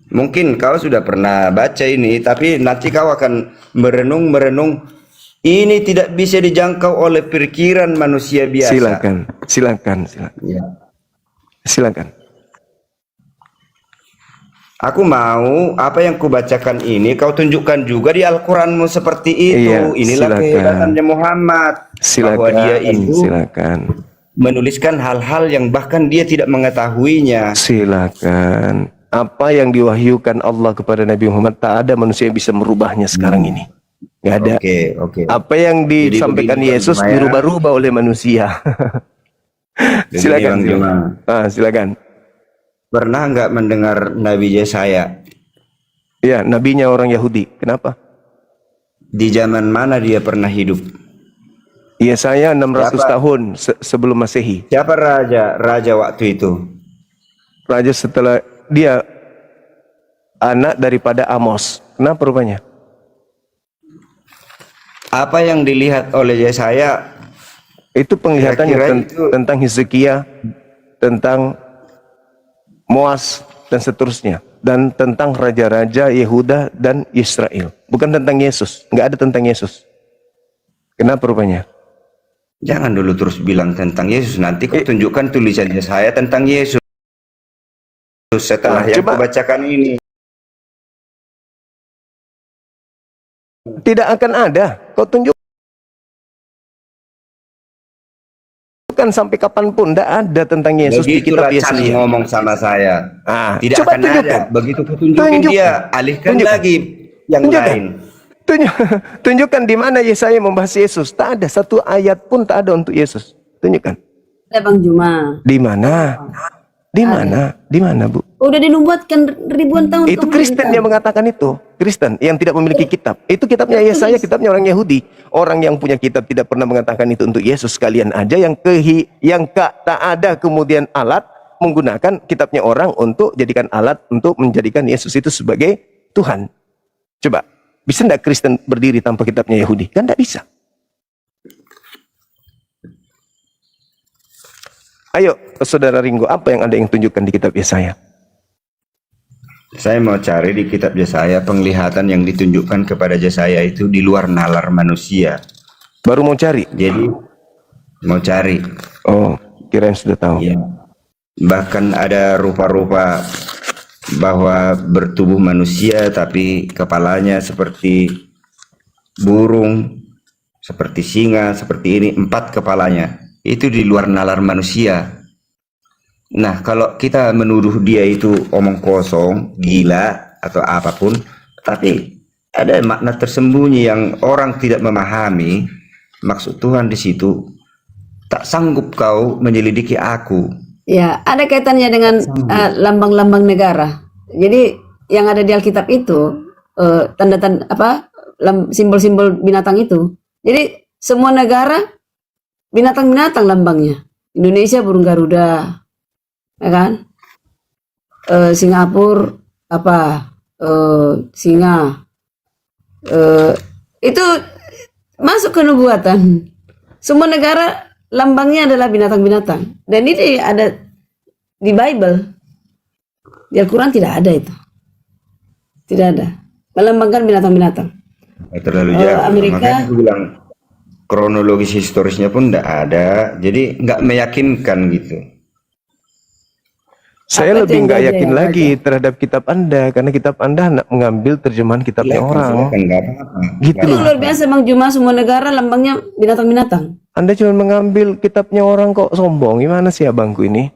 Mungkin kau sudah pernah baca ini, tapi nanti kau akan merenung. Ini tidak bisa dijangkau oleh pikiran manusia biasa. Silakan. Ya. Silakan. Aku mau apa yang kubacakan ini kau tunjukkan juga di Al-Quranmu seperti itu. Iya, Inilah silakan. kehebatannya Muhammad. Bahwa dia itu Silakan. menuliskan hal-hal yang bahkan dia tidak mengetahuinya. Silakan. Apa yang diwahyukan Allah kepada Nabi Muhammad, tak ada manusia yang bisa merubahnya sekarang ini. Nggak ada. Oke. Apa yang disampaikan begini, Bang Yesus Juma, ya. dirubah-rubah oleh manusia. Begini, Bang Juma. Silakan. Pernah nggak mendengar Nabi Yesaya? Ya, nabinya orang Yahudi. Kenapa? Di zaman mana dia pernah hidup? Yesaya 600 Siapa? tahun sebelum Masehi. Siapa raja waktu itu? Raja setelah dia anak daripada Amos. Kenapa rupanya? Apa yang dilihat oleh Yesaya? Itu penglihatannya Kira-kira itu- tentang Hizkia, tentang Moas dan seterusnya, dan tentang raja-raja Yehuda dan Israel. Bukan tentang Yesus. Nggak ada tentang Yesus. Kenapa rupanya? Jangan dulu terus bilang tentang Yesus. Nanti kau tunjukkan tulisan Yesaya tentang Yesus. Setelah yang coba. kubacakan ini. Tidak akan ada. Kau tunjukkan sampai kapanpun. Tidak ada tentang Yesus di kitab Begitulah Chan Yesaya. ngomong sama saya. Tidak Coba akan tunjukkan. ada. Begitu kutunjukin dia, alihkan Tunjukkan. lagi yang Tunjukkan. lain. Tunjukkan di mana Yesaya membahas Yesus. Tak ada satu ayat pun tak ada untuk Yesus. Tunjukkan. Ada Bang Juma. Di mana? Di mana? Di mana, Bu? Udah dinubuatkan ribuan tahun. Itu Kristen yang mengatakan itu. Kristen yang tidak memiliki kitab. Itu kitabnya Yesaya, kitabnya orang Yahudi. Orang yang punya kitab tidak pernah mengatakan itu untuk Yesus. Sekalian aja yang tak ada kemudian alat menggunakan kitabnya orang untuk jadikan alat untuk menjadikan Yesus itu sebagai Tuhan. Coba, bisa tidak Kristen berdiri tanpa kitabnya Yahudi? Kan tidak bisa. Ayo, Saudara Ringo, apa yang Anda ingin tunjukkan di kitab Yesaya? Saya mau cari di kitab Yesaya penglihatan yang ditunjukkan kepada Yesaya itu di luar nalar manusia. Baru mau cari? Jadi mau cari. Oh, kirain sudah tahu. Ya. Bahkan ada rupa-rupa bahwa bertubuh manusia tapi kepalanya seperti burung, seperti singa, seperti ini, 4 kepalanya. Itu di luar nalar manusia. Nah, kalau kita menuduh dia itu omong kosong, gila, atau apapun, tapi ada makna tersembunyi yang orang tidak memahami. Maksud Tuhan di situ, tak sanggup kau menyelidiki aku. Ya, ada kaitannya dengan lambang-lambang negara. Jadi yang ada di Alkitab itu tanda-tanda simbol-simbol binatang itu. Jadi semua negara binatang-binatang lambangnya. Indonesia burung Garuda, ya kan? Singapura singa. Itu masuk ke nubuatan. Semua negara lambangnya adalah binatang-binatang. Dan ini ada di Bible. Di Al-Quran tidak ada itu. Tidak ada. Melambangkan binatang-binatang. Terlalu jauh. Amerika- Makanya aku bilang kronologis historisnya pun tidak ada. Jadi nggak meyakinkan gitu. Saya Apa itu lebih yang nggak beda yakin ya, lagi terhadap kitab Anda, karena kitab Anda mengambil terjemahan kitabnya orang. Silakan, nggak apa-apa. Gitu Itu loh. luar biasa Bang Juma, semua negara lambangnya binatang-binatang. Anda cuma mengambil kitabnya orang kok sombong. Gimana sih abangku ini?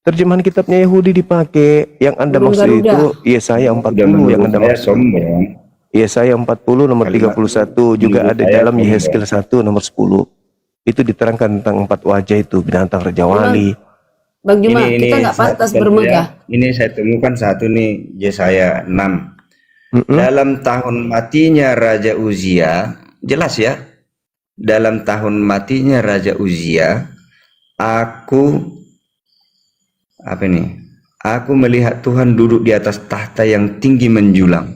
Terjemahan kitabnya Yahudi dipakai. Yang Anda Burung maksud Garuda. itu Yesaya 40 Udah yang Anda menurut saya maksud. sombong. Yesaya 40 nomor Kalimat 31 juga menurut ada saya dalam sombong. Yehezkiel 1 nomor 10. Itu diterangkan tentang 4 wajah itu, binatang Raja Wali. Bang Juma, kita nggak pantas bermegah. Ini saya temukan satu nih, Yesaya 6. Mm-mm. Dalam tahun matinya Raja Uzia, jelas ya. Dalam tahun matinya Raja Uzia, aku melihat Tuhan duduk di atas tahta yang tinggi menjulang.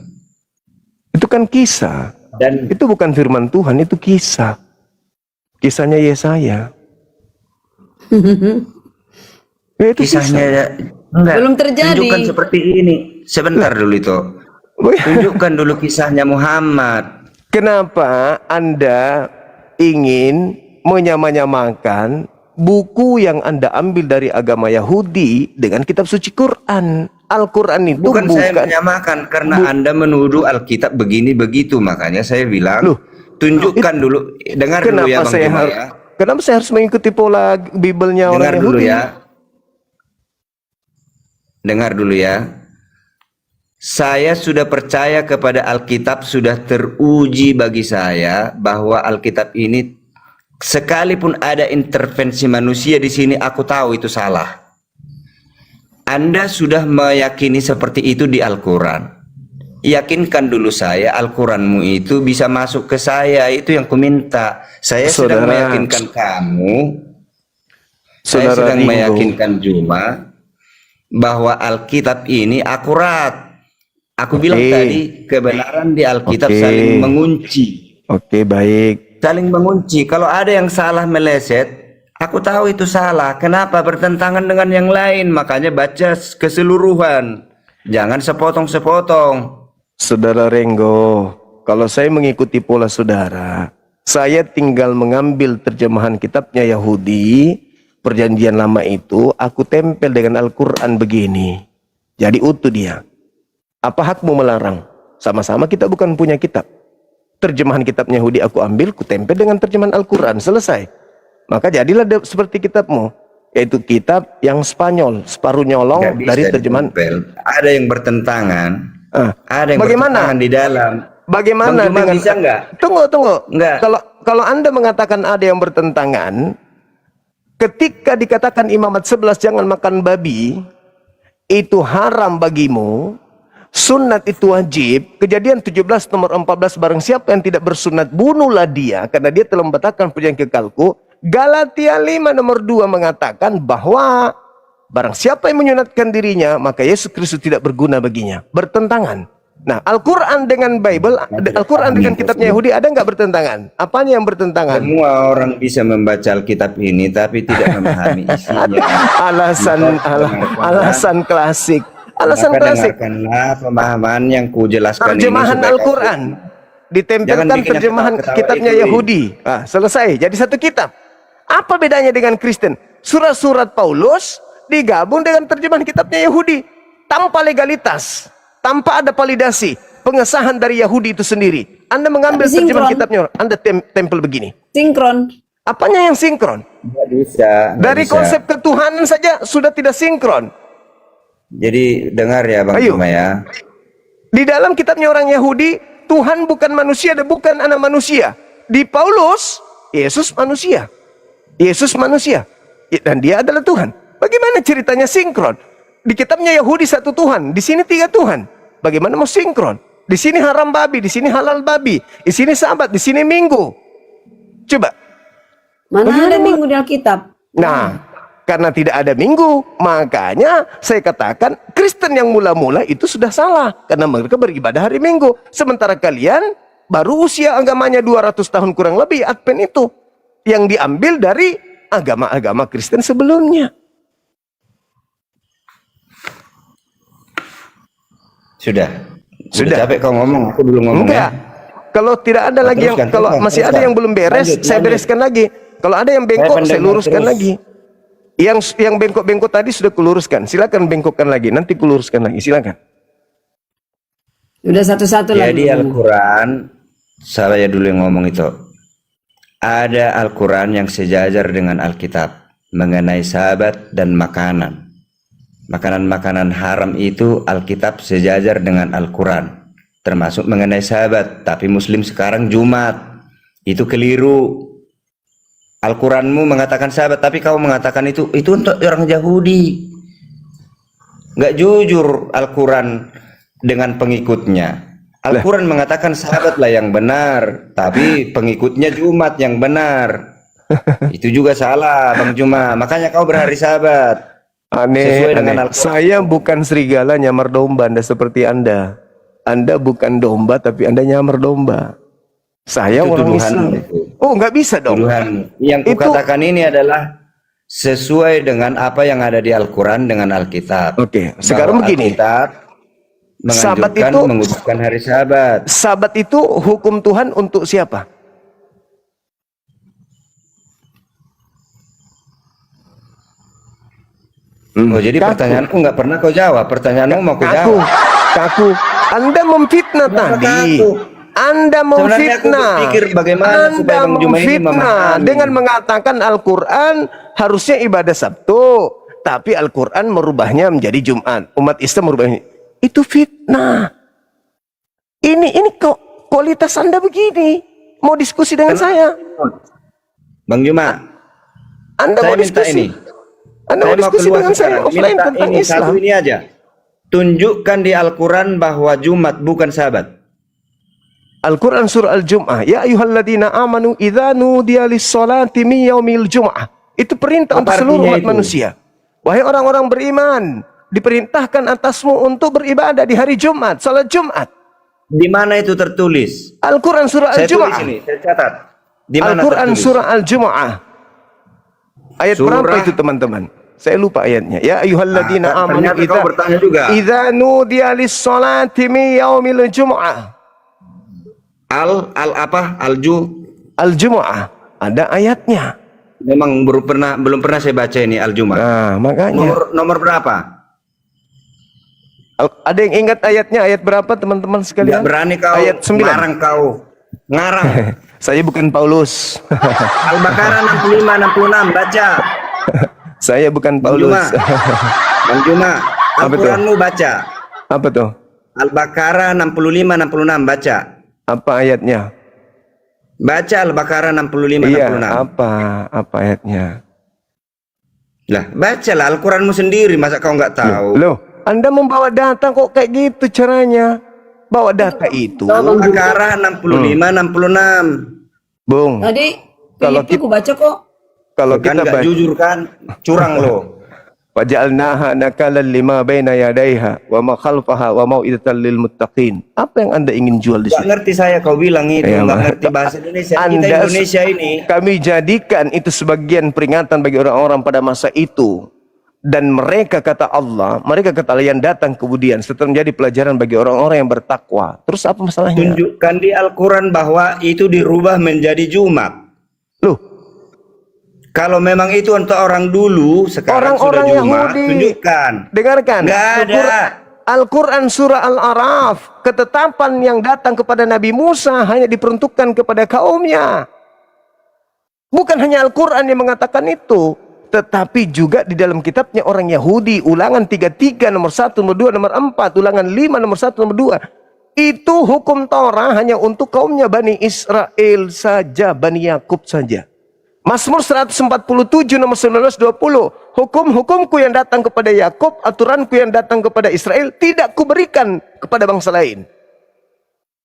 Itu kan kisah. Dan Itu bukan firman Tuhan, itu kisah. Kisahnya Yesaya. Ya, itu kisahnya kisah. enggak. Belum terjadi. Tunjukkan seperti ini. Sebentar dulu itu. Tunjukkan dulu kisahnya Muhammad. Kenapa Anda ingin menyamakan buku yang Anda ambil dari agama Yahudi dengan kitab suci Quran. Al-Quran itu Bukan saya menyamakan, karena Anda menuduh Alkitab begini begitu, makanya saya bilang Loh, tunjukkan dulu, dengar dulu ya Bang Juma ya. Kenapa saya harus mengikuti pola Bible-nya orang Dengar dulu Yahudi? ya. Dengar dulu ya. Saya sudah percaya kepada Alkitab, sudah teruji bagi saya bahwa Alkitab ini sekalipun ada intervensi manusia di sini, aku tahu itu salah. Anda sudah meyakini seperti itu di Al-Quran. Yakinkan dulu saya, Al-Quranmu itu bisa masuk ke saya, itu yang kuminta. Saya sedang meyakinkan kamu, saya sedang meyakinkan Juma bahwa Alkitab ini akurat. Aku bilang tadi, kebenaran di Alkitab saling mengunci. Oke, baik. Saling mengunci. Kalau ada yang salah meleset, aku tahu itu salah. Kenapa? Bertentangan dengan yang lain. Makanya baca keseluruhan. Jangan sepotong-sepotong. Saudara Renggo, kalau saya mengikuti pola saudara, saya tinggal mengambil terjemahan kitabnya Yahudi, Perjanjian Lama itu, aku tempel dengan Al-Quran begini. Jadi utuh dia. Apa hakmu melarang? Sama-sama kita bukan punya kitab. Terjemahan kitabnya Yahudi aku ambil, ku tempel dengan terjemahan Al-Quran. Selesai. Maka jadilah seperti kitabmu. Yaitu kitab yang Spanyol, separuh nyolong dari terjemahan. Ada yang bertentangan. Ada yang bagaimana? Bertentangan di dalam. Bagaimana dengan... bisa nggak? Tunggu. Nggak. Kalau Anda mengatakan ada yang bertentangan, ketika dikatakan Imamat 11 jangan makan babi, itu haram bagimu, sunat itu wajib, Kejadian 17 nomor 14, barang siapa yang tidak bersunat bunuhlah dia, karena dia telah membatalkan perjanjian kekalku. Galatia 5 nomor 2 mengatakan bahwa barang siapa yang menyunatkan dirinya, maka Yesus Kristus tidak berguna baginya. Bertentangan. Nah, Al-Quran dengan Bible, Al-Quran dengan kitabnya Yahudi ada nggak bertentangan? Apanya yang bertentangan? Semua orang bisa membaca Alkitab ini, tapi tidak memahami isinya. Alasan klasik. Alasan klasik. Dengarkanlah pemahaman yang kujelaskan ini. Terjemahan Al-Quran ditempelkan terjemahan kitabnya Yahudi. Selesai. Jadi satu kitab. Apa bedanya dengan Kristen? Surat-surat Paulus digabung dengan terjemahan kitabnya Yahudi tanpa legalitas, tanpa ada validasi, pengesahan dari Yahudi itu sendiri. Anda mengambil terjemahan kitabnya, Anda tempel begini. Sinkron. Apanya yang sinkron? Nggak bisa. Dari konsep ketuhanan saja sudah tidak sinkron. Jadi dengar ya Bang Juma ya. Di dalam kitabnya orang Yahudi, Tuhan bukan manusia dan bukan anak manusia. Di Paulus, Yesus manusia. Yesus manusia. Dan dia adalah Tuhan. Bagaimana ceritanya sinkron? Di kitabnya Yahudi satu Tuhan, di sini tiga Tuhan. Bagaimana mau sinkron? Di sini haram babi, di sini halal babi, di sini Sabat, di sini Minggu. Coba. Mana ada Minggu di Alkitab? Nah, karena tidak ada Minggu, makanya saya katakan Kristen yang mula-mula itu sudah salah. Karena mereka beribadah hari Minggu. Sementara kalian baru usia agamanya 200 tahun kurang lebih, Advent itu. Yang diambil dari agama-agama Kristen sebelumnya. Sudah capek kau ngomong, aku belum ngomong. Enggak. Kalau tidak ada lagi yang, kalau masih ada yang belum beres, saya bereskan lagi. Kalau ada yang bengkok, saya luruskan lagi. Yang bengkok-bengkok tadi sudah kuluruskan. Silakan bengkokkan lagi. Nanti kuluruskan lagi. Silakan. Udah satu-satu lagi. Jadi Al-Quran, saya dulu yang ngomong itu. Ada Al-Quran yang sejajar dengan Alkitab mengenai sahabat dan makanan. Makanan-makanan haram itu Alkitab sejajar dengan Al-Quran, termasuk mengenai sahabat. Tapi Muslim sekarang Jumat, itu keliru. Al-Quranmu mengatakan sahabat, tapi kau mengatakan itu untuk orang Yahudi. Nggak jujur Al-Quran dengan pengikutnya. Al-Quran mengatakan sahabatlah yang benar, tapi pengikutnya Jumat yang benar. Itu juga salah Bang Juma. Makanya kau berhari Sabat. Aneh. Saya bukan serigala nyamar domba, Anda seperti Anda. Anda bukan domba, tapi Anda nyamar domba. Saya itu orang Islam. Oh, nggak bisa dong. Tuduhan. Yang kukatakan ini adalah sesuai dengan apa yang ada di Al-Quran dengan Alkitab. Oke, sekarang begini. Alkitab menganjurkan menguduskan hari Sabat. Sabat itu hukum Tuhan untuk siapa? Oh, jadi pertanyaanku nggak pernah kau jawab. Pertanyaanmu mau kau Kaku, jawab. kaku. Anda memfitnah Kenapa tadi. kaku? Anda Sebenarnya aku memfitnah. berpikir bagaimana Anda supaya Bang Juma ini memfitnah memahami. dengan mengatakan Al-Quran harusnya ibadah Sabtu, tapi Al-Quran merubahnya menjadi Jumat. Umat Islam merubahnya. Itu fitnah. Ini kok kualitas Anda begini. Mau diskusi dengan saya? Bang Juma, Anda saya mau minta diskusi? ini. Anda Saya mau mau diskusi keluar dengan saya sekarang. offline Minta tentang ini Islam? satu ini aja. Tunjukkan di Al-Quran bahwa Jumat bukan Sabat. Al-Quran surah Al-Jum'ah. Ya ayuhalladzina amanu idza nudiya lis-salati min yaumil jum'ah. Itu perintah Apa untuk seluruh artinya umat itu? manusia. Wahai orang-orang beriman, diperintahkan atasmu untuk beribadah di hari Jumat, salat Jumat. Di mana itu tertulis? Al-Quran surah Saya tulis Al-Jum'ah. ini, saya catat. Di mana Al-Quran tertulis? surah Al-Jum'ah. Ayat Surah- berapa itu teman-teman? Saya lupa ayatnya. Ya ayyuhalladzina amanu ternyata kau bertanya juga. idza nudiya lis-salati min yaumil jum'ah. Al-Jum'ah. Ada ayatnya. Memang belum pernah saya baca ini Al-Jum'ah. Nah, makanya Nomor berapa? ada yang ingat ayatnya ayat berapa teman-teman Nggak sekalian? berani kau Ayat 9. ngarang kau. Ngarang. Saya bukan Paulus. Al-Baqarah 65 66 baca. Saya bukan Bang Paulus. Juma. Bang Juma, Apa tuh? Al-Quranmu baca. Apa tuh? Al-Baqarah 65 66 baca. Apa ayatnya? Baca Al-Baqarah 65 Iya, 66. apa ayatnya? Lah, bacalah Al-Quranmu sendiri, masa kau nggak tahu? Loh, Anda membawa data kok kayak gitu caranya? Bawa data itu, Al-Baqarah 65 66. Bung. Tadi Kalau Filipi ku baca kok. Kalau Kan kita nggak baca jujur kan? Curang lo. waja'alnaha nakalan lima baina yadayha wa ma khalfaha wa mau'izatan lil muttaqin. Apa yang Anda ingin jual di Nggak sini? ngerti saya kau bilang itu, Ya, nggak Bang. ngerti bahasa Indonesia. Kita Anda- Indonesia ini. Kami jadikan itu sebagian peringatan bagi orang-orang pada masa itu. Dan mereka kata Allah, mereka kata Allah yang datang kemudian setelah menjadi pelajaran bagi orang-orang yang bertakwa. Terus apa masalahnya? Tunjukkan di Al-Quran bahwa itu dirubah menjadi Jumat. Loh, Kalau memang itu untuk orang dulu, sekarang orang-orang sudah Jumat, Yahudi. tunjukkan. Dengarkan. Nggak ada. Al-Quran surah Al-Araf, ketetapan yang datang kepada Nabi Musa hanya diperuntukkan kepada kaumnya. Bukan hanya Al-Quran yang mengatakan itu, tetapi juga di dalam kitabnya orang Yahudi, ulangan 33 nomor 1, nomor 2, nomor 4, ulangan 5 nomor 1, nomor 2. Itu hukum Torah hanya untuk kaumnya Bani Israel saja, Bani Yakub saja. Mazmur 147 nomor 19-20. Hukum-hukumku yang datang kepada Yakub, aturanku yang datang kepada Israel tidak kuberikan kepada bangsa lain.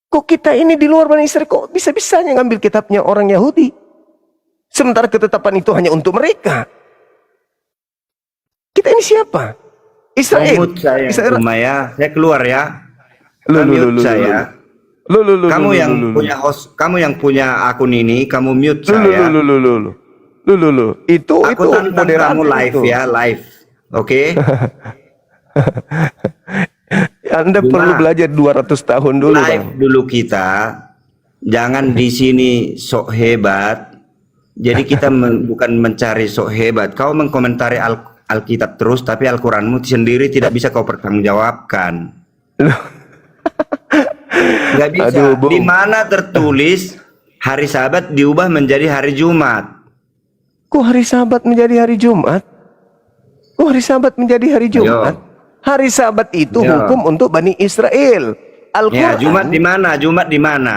Kok kita ini di luar Bani Israel kok bisa-bisanya ngambil kitabnya orang Yahudi? Sementara ketetapan itu hanya untuk mereka. Kita ini siapa? Israel. Mute saya, Israel. Umaya. Saya keluar ya. Lu, lu, Mute lu, lu, saya. Kamu yang punya host, kamu yang punya akun ini, kamu mute saya. Itu Aku itu tantang moderator kamu live itu. ya, live. Oke? Anda Cuma perlu belajar 200 tahun dulu, Live Bang. dulu kita. Jangan di sini sok hebat. Jadi kita bukan mencari sok hebat. Kau mengkomentari Alkitab terus, tapi Al-Quranmu sendiri tidak bisa kau pertanggungjawabkan. Nggak bisa. Aduh, Bung. Di mana tertulis hari Sabat diubah menjadi hari Jumat? Kok hari Sabat menjadi hari Jumat? Kok hari Sabat menjadi hari Jumat? Hari Sabat itu Ayo. hukum untuk Bani Israel. Ya, Al-Quran. Jumat di mana? Jumat di mana?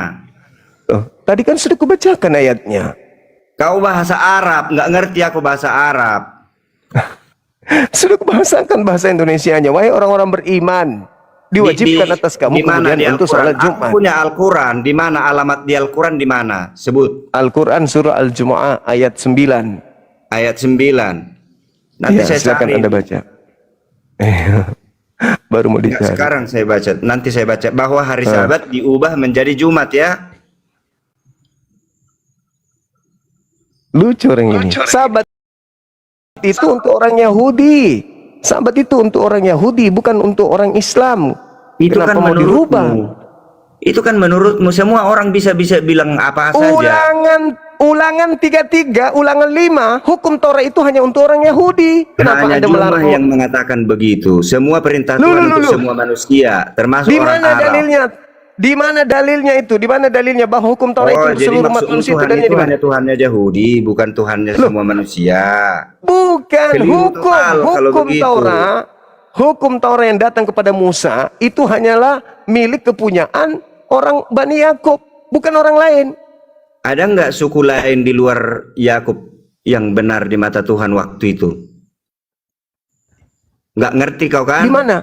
Oh, tadi kan sudah kubacakan ayatnya. Kau bahasa Arab, nggak ngerti aku bahasa Arab. Sudah kubahasakan bahasa Indonesianya. Wahai orang-orang beriman, diwajibkan atas kamu di mana kemudian di untuk Al-Quran? sholat Aku Jumat. punya Al-Quran. Di mana alamat di Al-Quran di mana? Sebut. Al-Quran surah Al-Jumu'ah ayat 9. Ayat 9. Nanti Ya, saya silakan cari. Anda baca. Baru mau Nggak, dicari. sekarang saya baca. Nanti saya baca bahwa hari Sabat diubah menjadi Jumat ya. Lucu orang ini. Sabat itu untuk orang Yahudi. Sabat itu untuk orang Yahudi, bukan untuk orang Islam. Itu Kenapa kan mau dirubah? Itu kan menurutmu semua orang bisa bilang apa saja. Ulangan 33, ulangan 5, hukum Taurat itu hanya untuk orang Yahudi. Kenapa Hanya Anda Jumah melarang? yang mengatakan begitu. Semua perintah Tuhan untuk semua manusia, termasuk Di orang mana Arab. dalilnya? Di mana dalilnya itu? Di mana dalilnya bahwa hukum Taurat itu untuk Jadi seluruh umat maksud manusia? Tuhan Dalilnya itu di mana? hanya Tuhannya Yahudi, bukan Tuhannya semua manusia. Bukan Keliru total kalau begitu. Hukum Taurat yang datang kepada Musa itu hanyalah milik kepunyaan orang Bani Yakub, bukan orang lain. Ada nggak suku lain di luar Yakub yang benar di mata Tuhan waktu itu? Nggak ngerti kau kan? Di mana?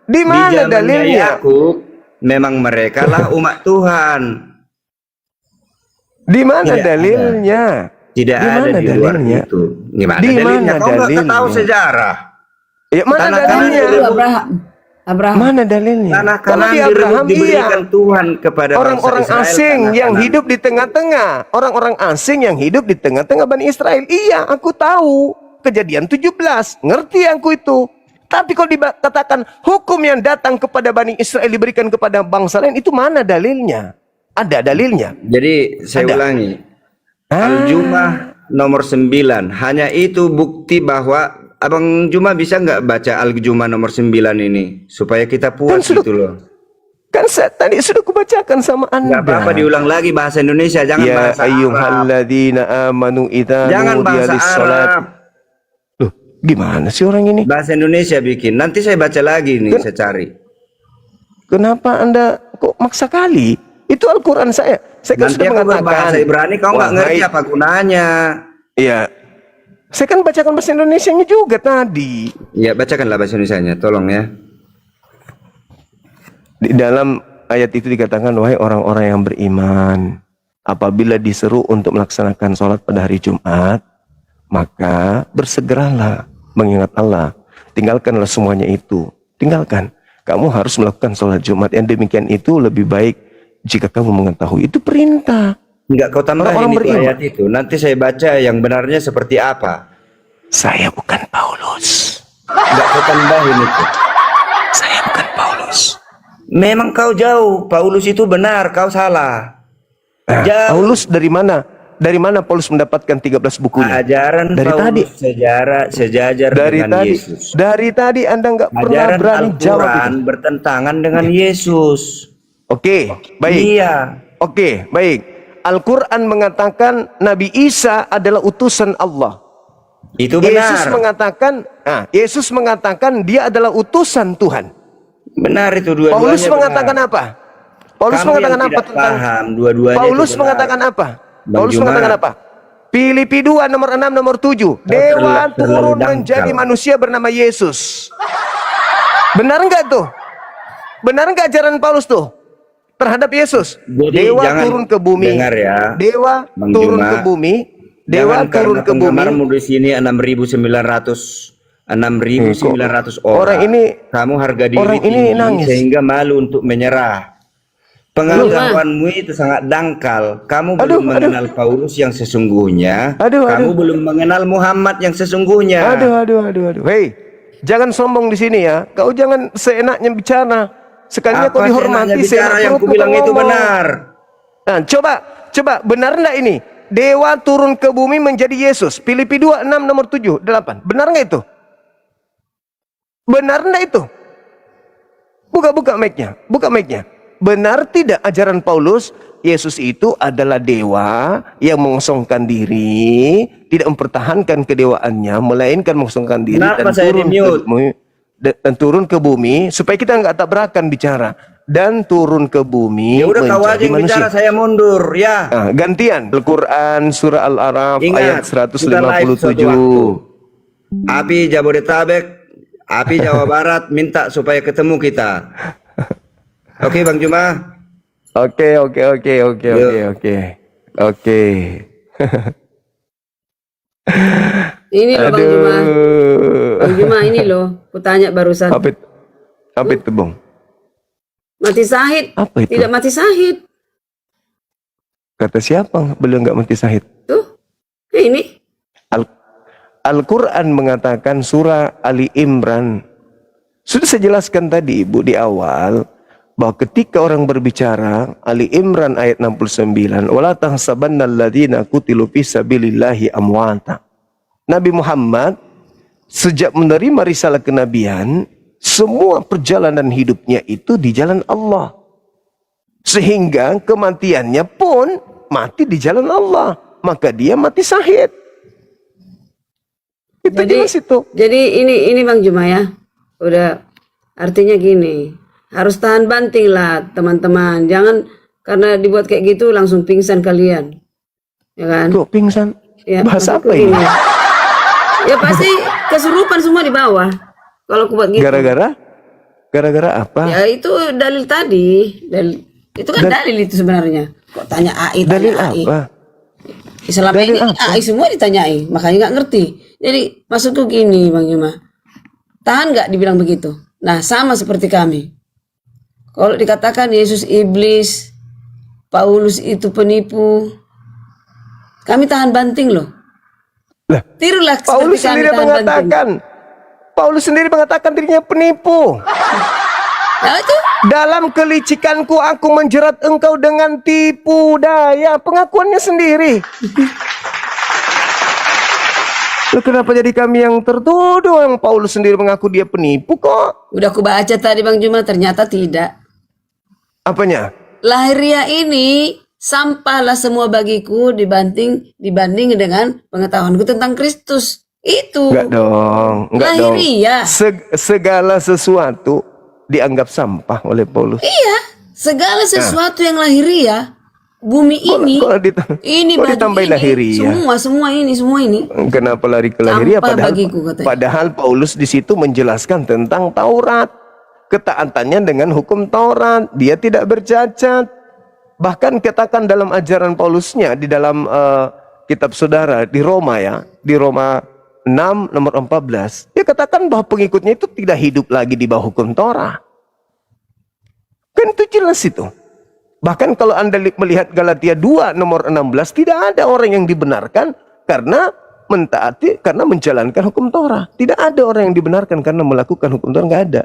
Di Di mana zamannya dalilnya? Yakub, memang mereka lah umat Tuhan. Di mana Tidak dalilnya? Tidak Di ada mana di luar dalilnya? itu. Gimana Di dalilnya? mana Kau nggak dalilnya? tahu sejarah. Ya, mana Tanah dalilnya? Itu Abraham. Abraham. Mana dalilnya? Tanah Kalau Kanaan di Abraham diberikan iya. Tuhan kepada Orang-orang bangsa Israel, asing tanah yang Kanaan. hidup di tengah-tengah. Orang-orang asing yang hidup di tengah-tengah Bani Israel. Iya, aku tahu. Kejadian 17. Ngerti aku itu. Tapi kalau dikatakan hukum yang datang kepada Bani Israel diberikan kepada bangsa lain, itu mana dalilnya? Ada dalilnya. Jadi saya Ada. ulangi, Al-Jumah nomor 9. Hanya itu bukti bahwa Abang Juma bisa nggak baca Al-Jumah nomor 9 ini supaya kita puas sudah- gitu loh. Kan tadi sudah kubacakan sama Anda. Nggak apa-apa diulang lagi bahasa Indonesia, jangan Ya bahasa Arab. ayyuhalladzina amanu idza Jangan nudiya bahasa lis-salat. Arab. Loh, gimana sih orang ini? Bahasa Indonesia bikin. Nanti saya baca lagi nih, saya cari. Kenapa Anda kok maksa kali? Itu Al-Quran saya. Saya kan Nanti sudah aku mengatakan. berbahasa Ibrani, kau nggak ngerti apa gunanya. Iya. Saya kan bacakan bahasa Indonesianya juga tadi. Ya, bacakanlah bahasa Indonesianya, tolong ya. Di dalam ayat itu dikatakan, wahai orang-orang yang beriman, apabila diseru untuk melaksanakan sholat pada hari Jumat, maka bersegeralah mengingat Allah. Tinggalkanlah semuanya itu. Tinggalkan. Kamu harus melakukan sholat Jumat. Yang demikian itu lebih baik jika kamu mengetahui. Itu perintah. Enggak kau tambahin Orang-orang itu beriman. ayat itu. Nanti saya baca yang benarnya seperti apa. Saya bukan Paulus. Enggak kau tambahin itu. Saya bukan Paulus. Memang kau jauh. Paulus itu benar, kau salah. Nah, Jauh. Paulus dari mana? Dari mana Paulus mendapatkan 13 bukunya? Ajaran Dari Paulus tadi. sejajar Dari dengan tadi. Yesus. Dari tadi Anda nggak pernah Ajaran berani jawab itu. Al-Quran bertentangan dengan Yesus. Oke, baik. Iya. Oke, baik. Al-Quran mengatakan Nabi Isa adalah utusan Allah. Itu Yesus mengatakan dia adalah utusan Tuhan. Benar itu dua-duanya. Paulus mengatakan benar. apa? Paulus Kamu mengatakan yang apa tidak tentang paham, dua-duanya Paulus itu benar. mengatakan apa? Bang Paulus Juma. mengatakan apa? Filipi 2 nomor 6 nomor 7. Dewa terlalu turun dangkal. menjadi manusia bernama Yesus. Benar enggak tuh? Benar enggak ajaran Paulus tuh? Terhadap Yesus. Jadi Dewa jangan turun ke bumi. dengar ya, Dewa Bang turun Juma. ke bumi. Dewa Jangan turun karena ke bumi. penggemarmu di sini 6.900 orang. Kamu harga diri orang ini tinggi nangis. sehingga malu untuk menyerah. Pengetahuanmu itu sangat dangkal. Kamu belum mengenal Paulus yang sesungguhnya. Kamu belum mengenal Muhammad yang sesungguhnya. Aduh. Hei, jangan sombong di sini ya. Kau jangan seenaknya bicara. Sekalinya kau dihormati. Bicara yang ku bilang itu benar. Nah, coba benar enggak ini? Dewa turun ke bumi menjadi Yesus. Filipi 2, 6, nomor 7, 8. Benar enggak itu? Benar enggak itu? Buka mic-nya. Buka mic-nya. Benar tidak ajaran Paulus Yesus itu adalah dewa yang mengosongkan diri, tidak mempertahankan kedewaannya, melainkan mengosongkan diri dan turun ke bumi supaya kita nggak tabrakan bicara dan turun ke bumi. Ya udah kau aja menjadi yang manusia. bicara, saya mundur ya. Nah, gantian Al-Quran surah Al-Araf ayat Ingat, kita live suatu 157. waktu. Api Jabodetabek, api Jawa Barat minta supaya ketemu kita. Oke Bang Juma. Oke. Ini loh Bang Juma. Bang Juma ini loh, kutanya barusan. Apa itu Bang? Mati syahid. Apa itu? Tidak mati syahid. Kata siapa beliau nggak mati syahid? Tuh, ini. Al-Quran mengatakan surah Ali Imran. Sudah saya jelaskan tadi Ibu di awal bahwa ketika orang berbicara, Ali Imran ayat 69, wala tahsabanna alladziina qutilu fi sabilillahi amwata. Nabi Muhammad sejak menerima risalah kenabian, semua perjalanan hidupnya itu di jalan Allah. Sehingga kematiannya pun mati di jalan Allah. Maka dia mati syahid. Itu jelas itu. Jadi ini Bang Juma ya. Udah artinya gini. Harus tahan banting lah teman-teman. Jangan karena dibuat kayak gitu langsung pingsan kalian. Ya kan? Kok pingsan? Ya, Bahasa maksudku apa ini? gini. Ya pasti kesurupan semua di bawah. Kalau aku buat gitu. Gara-gara? Gara-gara apa? Ya itu dalil tadi. Itu kan dalil itu sebenarnya. Kok tanya AI, tanya Dalil AI. apa? Selama Dalil ini apa? AI semua ditanyai, makanya nggak ngerti. Jadi maksudku gini Bang Yuma, tahan nggak dibilang begitu? Nah sama seperti kami. Kalau dikatakan Yesus iblis, Paulus itu penipu, kami tahan banting loh. Lah, Tirulah Paulus seperti kami sendiri tahan banting. mengatakan, Paulus sendiri mengatakan dirinya penipu. Nah itu Dalam kelicikanku aku menjerat engkau dengan tipu daya. Pengakuannya sendiri. Loh, kenapa jadi kami yang tertuduh? Yang Paulus sendiri mengaku dia penipu kok. udah aku baca tadi Bang Juma, ternyata tidak. Apanya? Lahiriah ini sampahlah semua bagiku dibanding dengan pengetahuanku tentang Kristus. Itu. Enggak dong. Enggak dong. Lahiriah. Segala sesuatu dianggap sampah oleh Paulus. Iya, segala sesuatu yang lahiriah, bumi ini, ini kok baju ditambahin ini, lahiriah? semua ini. Kenapa lari ke lahiriah? Sampah bagiku, katanya. Padahal Paulus di situ menjelaskan tentang Taurat, ketaatannya dengan hukum Taurat. Dia tidak bercacat. Bahkan katakan dalam ajaran Paulusnya di dalam kitab saudara di Roma ya, di Roma 6 nomor 14, dia katakan bahwa pengikutnya itu tidak hidup lagi di bawah hukum Torah. Kan itu jelas itu. Bahkan kalau Anda melihat Galatia 2 nomor 16, tidak ada orang yang dibenarkan karena mentaati, karena menjalankan hukum Torah. Tidak ada orang yang dibenarkan karena melakukan hukum Torah, nggak ada.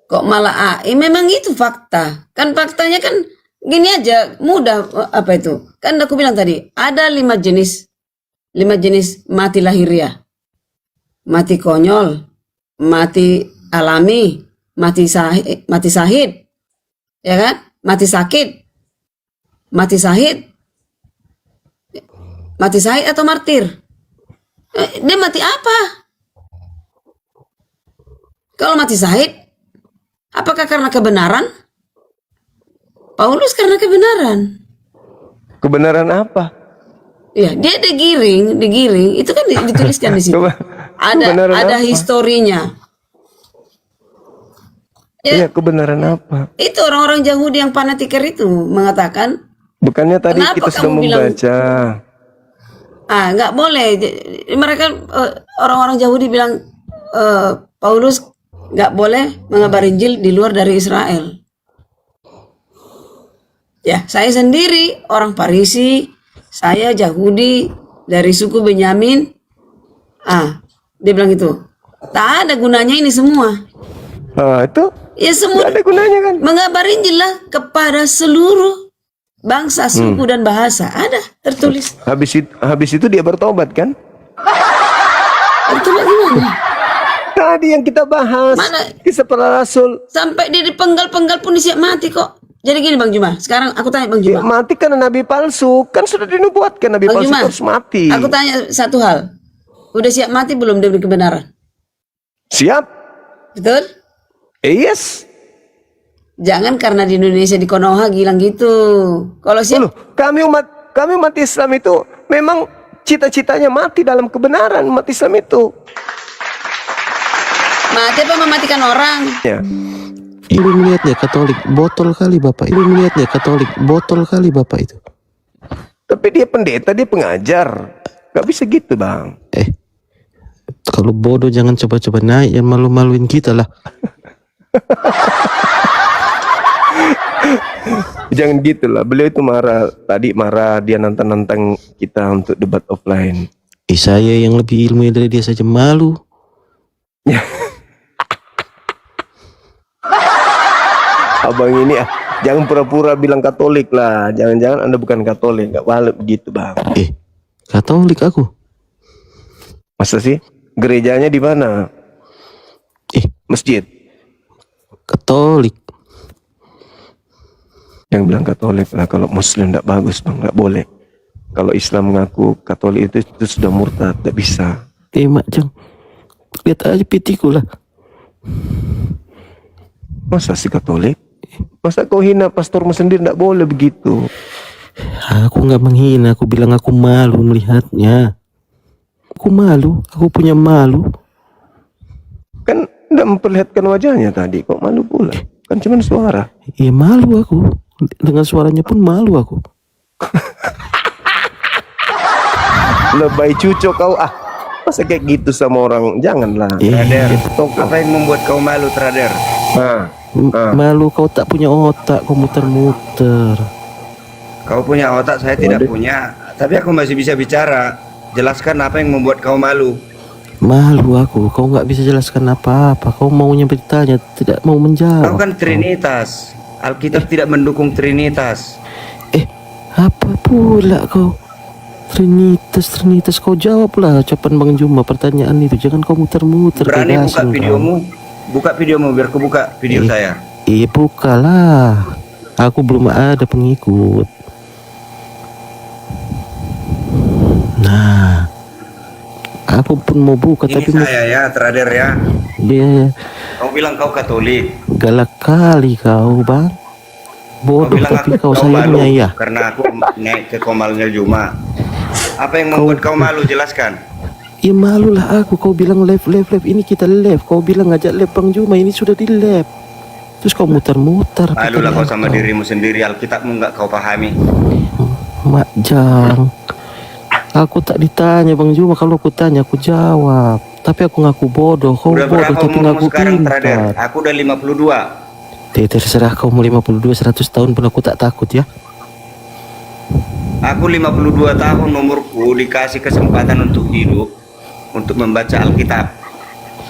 Kok malah AI? Memang itu fakta. Kan faktanya kan gini aja, mudah apa itu? Kan aku bilang tadi, ada 5 jenis mati lahiriah. Mati konyol, mati alami, mati sahid, ya kan? Mati sakit, mati sahid atau martir. Dia mati apa? Kalau mati sahid, apakah karena kebenaran? Paulus karena kebenaran. Kebenaran apa? Ya, dia digiring, itu kan dituliskan di situ. Kebenaran Ada apa? historinya. Ya, Iya, kebenaran apa? itu orang-orang Yahudi yang fanatiker itu mengatakan, Bukannya tadi kenapa kita sudah kamu bilang- membaca. nggak boleh. Mereka orang-orang Yahudi bilang Paulus nggak boleh mengabar Injil di luar dari Israel. Ya, saya sendiri orang Farisi, saya Yahudi dari suku Benyamin. Dia bilang gitu. Tak ada gunanya ini semua. Itu Ya semua nggak ada gunanya kan? mengabar Injil lah kepada seluruh bangsa, suku dan bahasa. Ada tertulis. Habis itu dia bertobat kan? Itu bagaimana? Tadi yang kita bahas. Mana? Kisah para rasul. Sampai dia dipenggal-penggal pun siap mati kok. Jadi gini Bang Juma, sekarang aku tanya Bang Ya, Juma. mati karena nabi palsu. Kan sudah dinubuatkan nabi Bang palsu Juma, itu harus mati. aku tanya satu hal. Udah siap mati belum demi kebenaran? Siap? Betul? Yes. Jangan karena di Indonesia di Konoha gilang gitu. Kalau siap, Loh, kami umat Islam itu memang cita-citanya mati dalam kebenaran. Umat Islam itu. mati apa mematikan orang? Ya. Ibu melihatnya Katolik botol kali Bapak. Ibu melihatnya Katolik botol kali Bapak itu. Tapi dia pendeta, dia pengajar. Gak bisa gitu bang. Kalau bodoh jangan coba-coba naik, yang malu-maluin kita lah. Jangan gitu lah. Beliau itu marah. Tadi marah, dia nantang-nantang kita untuk debat offline. Saya yang lebih ilmu dari dia saja malu. Abang ini jangan pura-pura bilang Katolik lah. Jangan-jangan Anda bukan Katolik. Nggak boleh begitu, Bang. Katolik aku. Masa sih? Gerejanya di mana? Masjid. Katolik. Yang bilang Katolik lah. Kalau Muslim nggak bagus, Bang. Nggak boleh. Kalau Islam mengaku Katolik itu sudah murtad. Nggak bisa. Mak Jang, lihat aja pitiku lah. Masa sih Katolik? Masa kau hina pastormu sendiri? Nggak boleh begitu. Aku nggak menghina, aku bilang aku malu melihatnya. Aku malu, aku punya malu. Kan nggak memperlihatkan wajahnya tadi. Kok malu pula? Kan cuma suara. Iya malu aku. Dengan suaranya pun malu aku. Lebay cucok kau. Masa kayak gitu sama orang? Janganlah. Trader, apa yang membuat kau malu, Trader? Malu kau tak punya otak, kau muter-muter. Kau punya otak, saya tidak punya. Tapi aku masih bisa bicara. Jelaskan apa yang membuat kau malu. Malu aku, kau nggak bisa jelaskan apa-apa. Kau maunya bertanya, tidak mau menjawab. Kau kan Trinitas. Alkitab tidak mendukung Trinitas. Apa pula kau? Trinitas, kau jawablah ucapan Bang Juma pertanyaan itu. Jangan kau muter-muter. Berani buka videomu? Buka videomu biar aku buka video saya. Iya bukalah. Aku belum ada pengikut. Nah, aku pun mau buka Ini tapi saya ya, Trader ya. dia Kau bilang kau Katolik. galak kali kau, Bang. Kau Bodoh bilang tapi aku kau sayangnya malu ya. karena aku naik ke Komalnya Juma. Apa yang membuat kau malu? Jelaskan. Ya malulah aku. Kau bilang live ini kita live. Kau bilang ngajak live Bang Juma, ini sudah di live. Terus kau muter-muter. Malulah kau sama kau. dirimu sendiri. Alkitabmu nggak kau pahami. Mak Jang, aku tak ditanya Bang Juma. Kalau aku tanya aku jawab. Tapi aku ngaku bodoh. Kau Udah bodoh berapa tapi umurmu ngaku sekarang, Trader? pintar. Aku udah 52. Terserah kau mau 52 100 tahun pun aku tak takut ya. Aku 52 tahun, umurku dikasih kesempatan untuk hidup, untuk membaca Alkitab.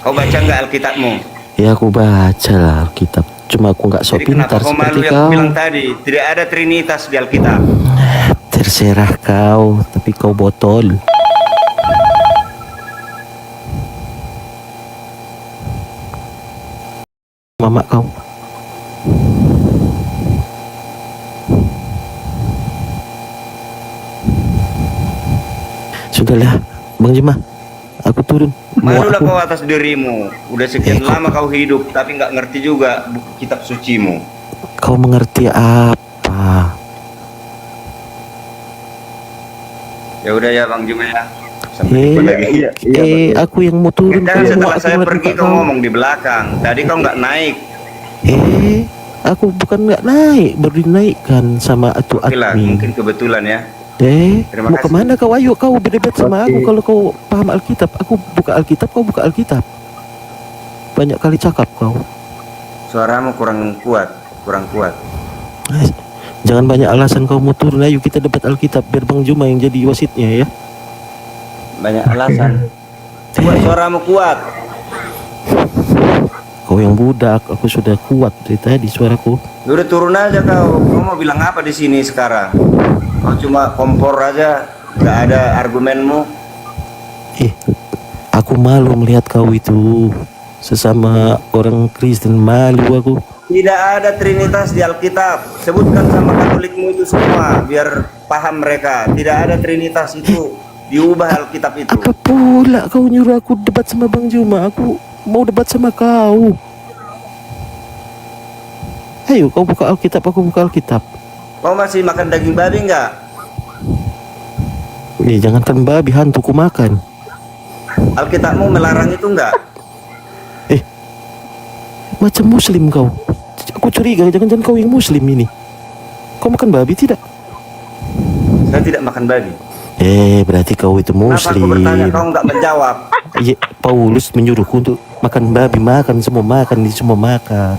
Kau baca nggak Alkitabmu? Ya aku baca lah Alkitab. Cuma aku nggak sok Jadi kenapa pintar kau malu seperti yang aku kau. bilang tadi? Tidak ada Trinitas di Alkitab. Terserah kau, tapi kau botol. Mama kau. Sudahlah, Bang Juma. Aku turun. Malulah kau atas dirimu. Udah sekian lama kau hidup, tapi nggak ngerti juga buku kitab sucimu. Kau mengerti apa? Ya udah ya Bang Juma ya. Sampai jumpa lagi. Aku yang mau turun. Jangan kau setelah aku saya ngeliat pergi muka kau ngomong di belakang. Tadi kau nggak naik. Aku bukan nggak naik, baru dinaikkan sama atu Oke lah, admin. mungkin kebetulan ya. Mau Terima kasih. kemana kau? Ayo kau berdebat sama aku. Kalau kau paham Alkitab, aku buka Alkitab, kau buka Alkitab. Banyak kali cakap kau. Suaramu kurang kuat. Jangan banyak alasan kau mau turun. Ayo kita debat Alkitab biar Bang Juma yang jadi wasitnya ya. Banyak alasan. Buat suaramu kuat. Kau yang budak, aku sudah kuat dari tadi suaraku. Udah turun aja kau. Kau mau bilang apa di sini sekarang? Kau cuma kompor aja, nggak ada argumenmu. Aku malu melihat kau itu. Sesama orang Kristen malu aku. Tidak ada Trinitas di Alkitab. Sebutkan sama Katolikmu itu semua, biar paham mereka. Tidak ada Trinitas itu. Diubah Alkitab itu. Apa pula kau nyuruh aku debat sama Bang Juma? Aku mau debat sama kau. Ayo kau buka Alkitab, aku buka Alkitab. Kau masih makan daging babi nggak? Jangankan babi, hantu ku makan. Alkitabmu melarang itu nggak? Macam Muslim kau. Aku curiga, jangan-jangan kau yang Muslim ini. Kau makan babi tidak? Saya tidak makan babi. Berarti kau itu Kenapa Muslim. aku bertanya kau nggak menjawab? Paulus menyuruhku untuk makan babi, makan semua makan, di semua makan.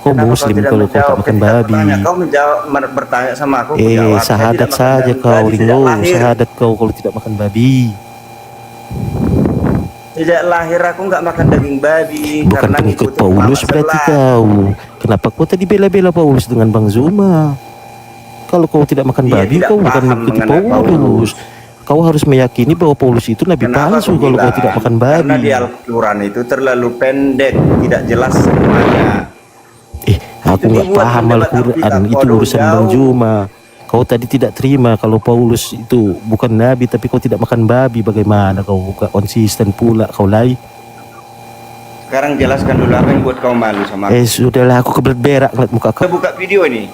Kau Kenapa Muslim tidak kalau kau tak menjawab? makan Ketika babi. bertanya, kau menjawab, bertanya sama aku. aku jawab. Saya Syahadat tidak makan saja babi, kau, babi sejak Ringo. lahir. Syahadat kau kalau tidak makan babi. Sejak lahir aku nggak makan daging babi. Bukan karena pengikut ngikutin Paulus Muhammad berarti SAW. kau. Kenapa kau tadi bela-bela Paulus dengan Bang Zuma? Kalau kau tidak makan Dia babi, tidak kau bukan paham mengikuti mengenai Paulus. Kau harus meyakini bahwa Paulus itu nabi Kenapa palsu aku kalau kau bilang? tidak makan Karena babi. di Al-Quran itu terlalu pendek, tidak jelas semuanya. Aku Itu nggak dibuat paham mendebat Al-Quran, Alkitab, itu waduh, urusan Bang jauh. Zuma. Kau tadi tidak terima kalau Paulus itu bukan nabi, tapi kau tidak makan babi. Bagaimana kau gak konsisten pula kau lai? Sekarang jelaskan dulu apa yang buat kau malu sama aku. Sudahlah, aku kebelet berak ngeliat muka Kita kau. buka video ini.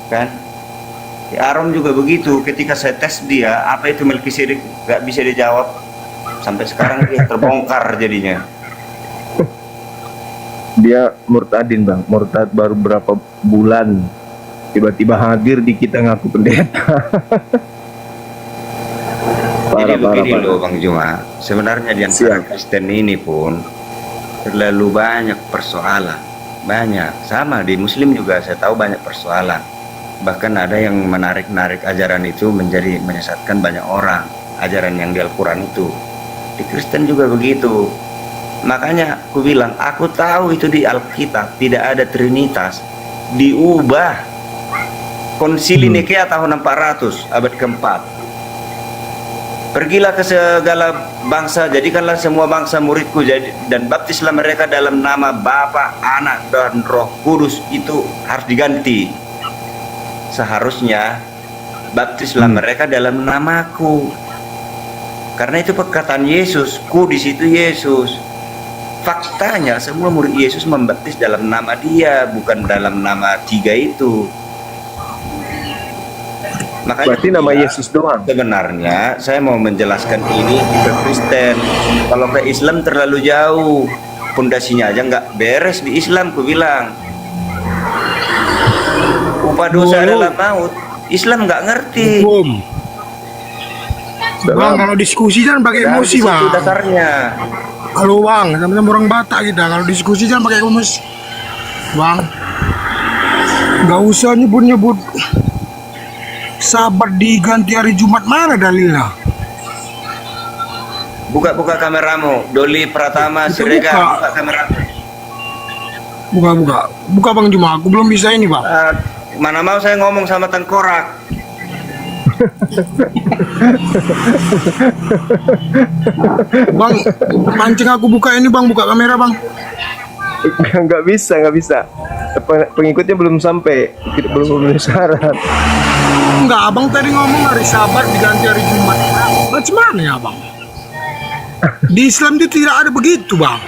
Kan? Ya, Arom juga begitu. Ketika saya tes dia, apa itu Melkisedek, gak bisa dijawab. Sampai sekarang dia terbongkar jadinya. Dia murtadin bang, murtad baru berapa bulan, tiba-tiba hadir di kita ngaku pendeta. Jadi begini parah. loh Bang Juma, sebenarnya di antara Siap. Kristen ini pun terlalu banyak persoalan. Banyak, sama di Muslim juga saya tahu banyak persoalan. Bahkan ada yang menarik-narik ajaran itu menjadi menyesatkan banyak orang. Ajaran yang di Al-Quran itu. Di Kristen juga begitu. Makanya aku bilang, aku tahu itu di Alkitab tidak ada Trinitas. Diubah. Konsili Nikea tahun 400, abad keempat. Pergilah ke segala bangsa, jadikanlah semua bangsa muridku, dan baptislah mereka dalam nama Bapa, Anak, dan Roh Kudus. Itu harus diganti. Seharusnya baptislah mereka dalam namaku. Karena itu perkataan Yesus, ku di situ Yesus. Faktanya semua murid Yesus membaptis dalam nama dia, bukan dalam nama tiga itu. Makanya Berarti nama dia- Yesus doang. Sebenarnya saya mau menjelaskan ini ke Kristen. Kalau ke Islam terlalu jauh, pondasinya aja nggak beres di Islam, ku bilang. Upah dosa adalah maut. Islam nggak ngerti. Hukum. Bang, kalau diskusi jangan pakai Dan emosi di situ bang. dasarnya. Halo bang, sama-sama orang Batak kita. Kalau diskusi jangan pakai emosi. Bang, nggak usah nyebut-nyebut Sabat diganti hari Jumat, mana dalilnya? Buka kameramu, Doli Pratama Itu Siregar, buka. buka kameramu. Buka bang Juma, aku belum bisa ini bang. Mana mau saya ngomong sama Tengkorak. Bang, mancing aku buka ini bang, buka kamera bang. nggak bisa. Pengikutnya belum sampai, belum memenuhi syarat. Enggak, abang tadi ngomong hari Sabat diganti hari Jumat. Macam mana ya bang? Di Islam itu tidak ada begitu bang.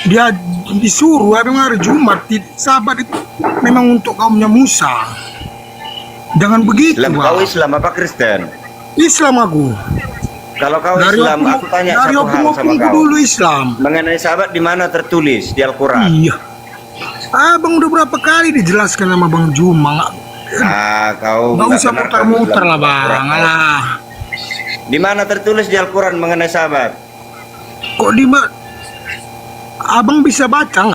Dia disuruh hari Jumat, Sabat itu memang untuk kaumnya Musa. Jangan begitu Islam, kau bang. Islam apa Kristen? Islam aku. Kalau kau Islam, aku tanya dari satu hal sama kau. dulu Islam. Mengenai Sabat di mana tertulis di Al-Quran? Iya. Abang udah berapa kali dijelaskan sama Bang Juma. Kau Nggak nggak usah benar muter-muter dalam lah bang. Al-Quran. Alah. Di mana tertulis di Al-Quran mengenai Sabat? Kok Abang bisa baca nggak?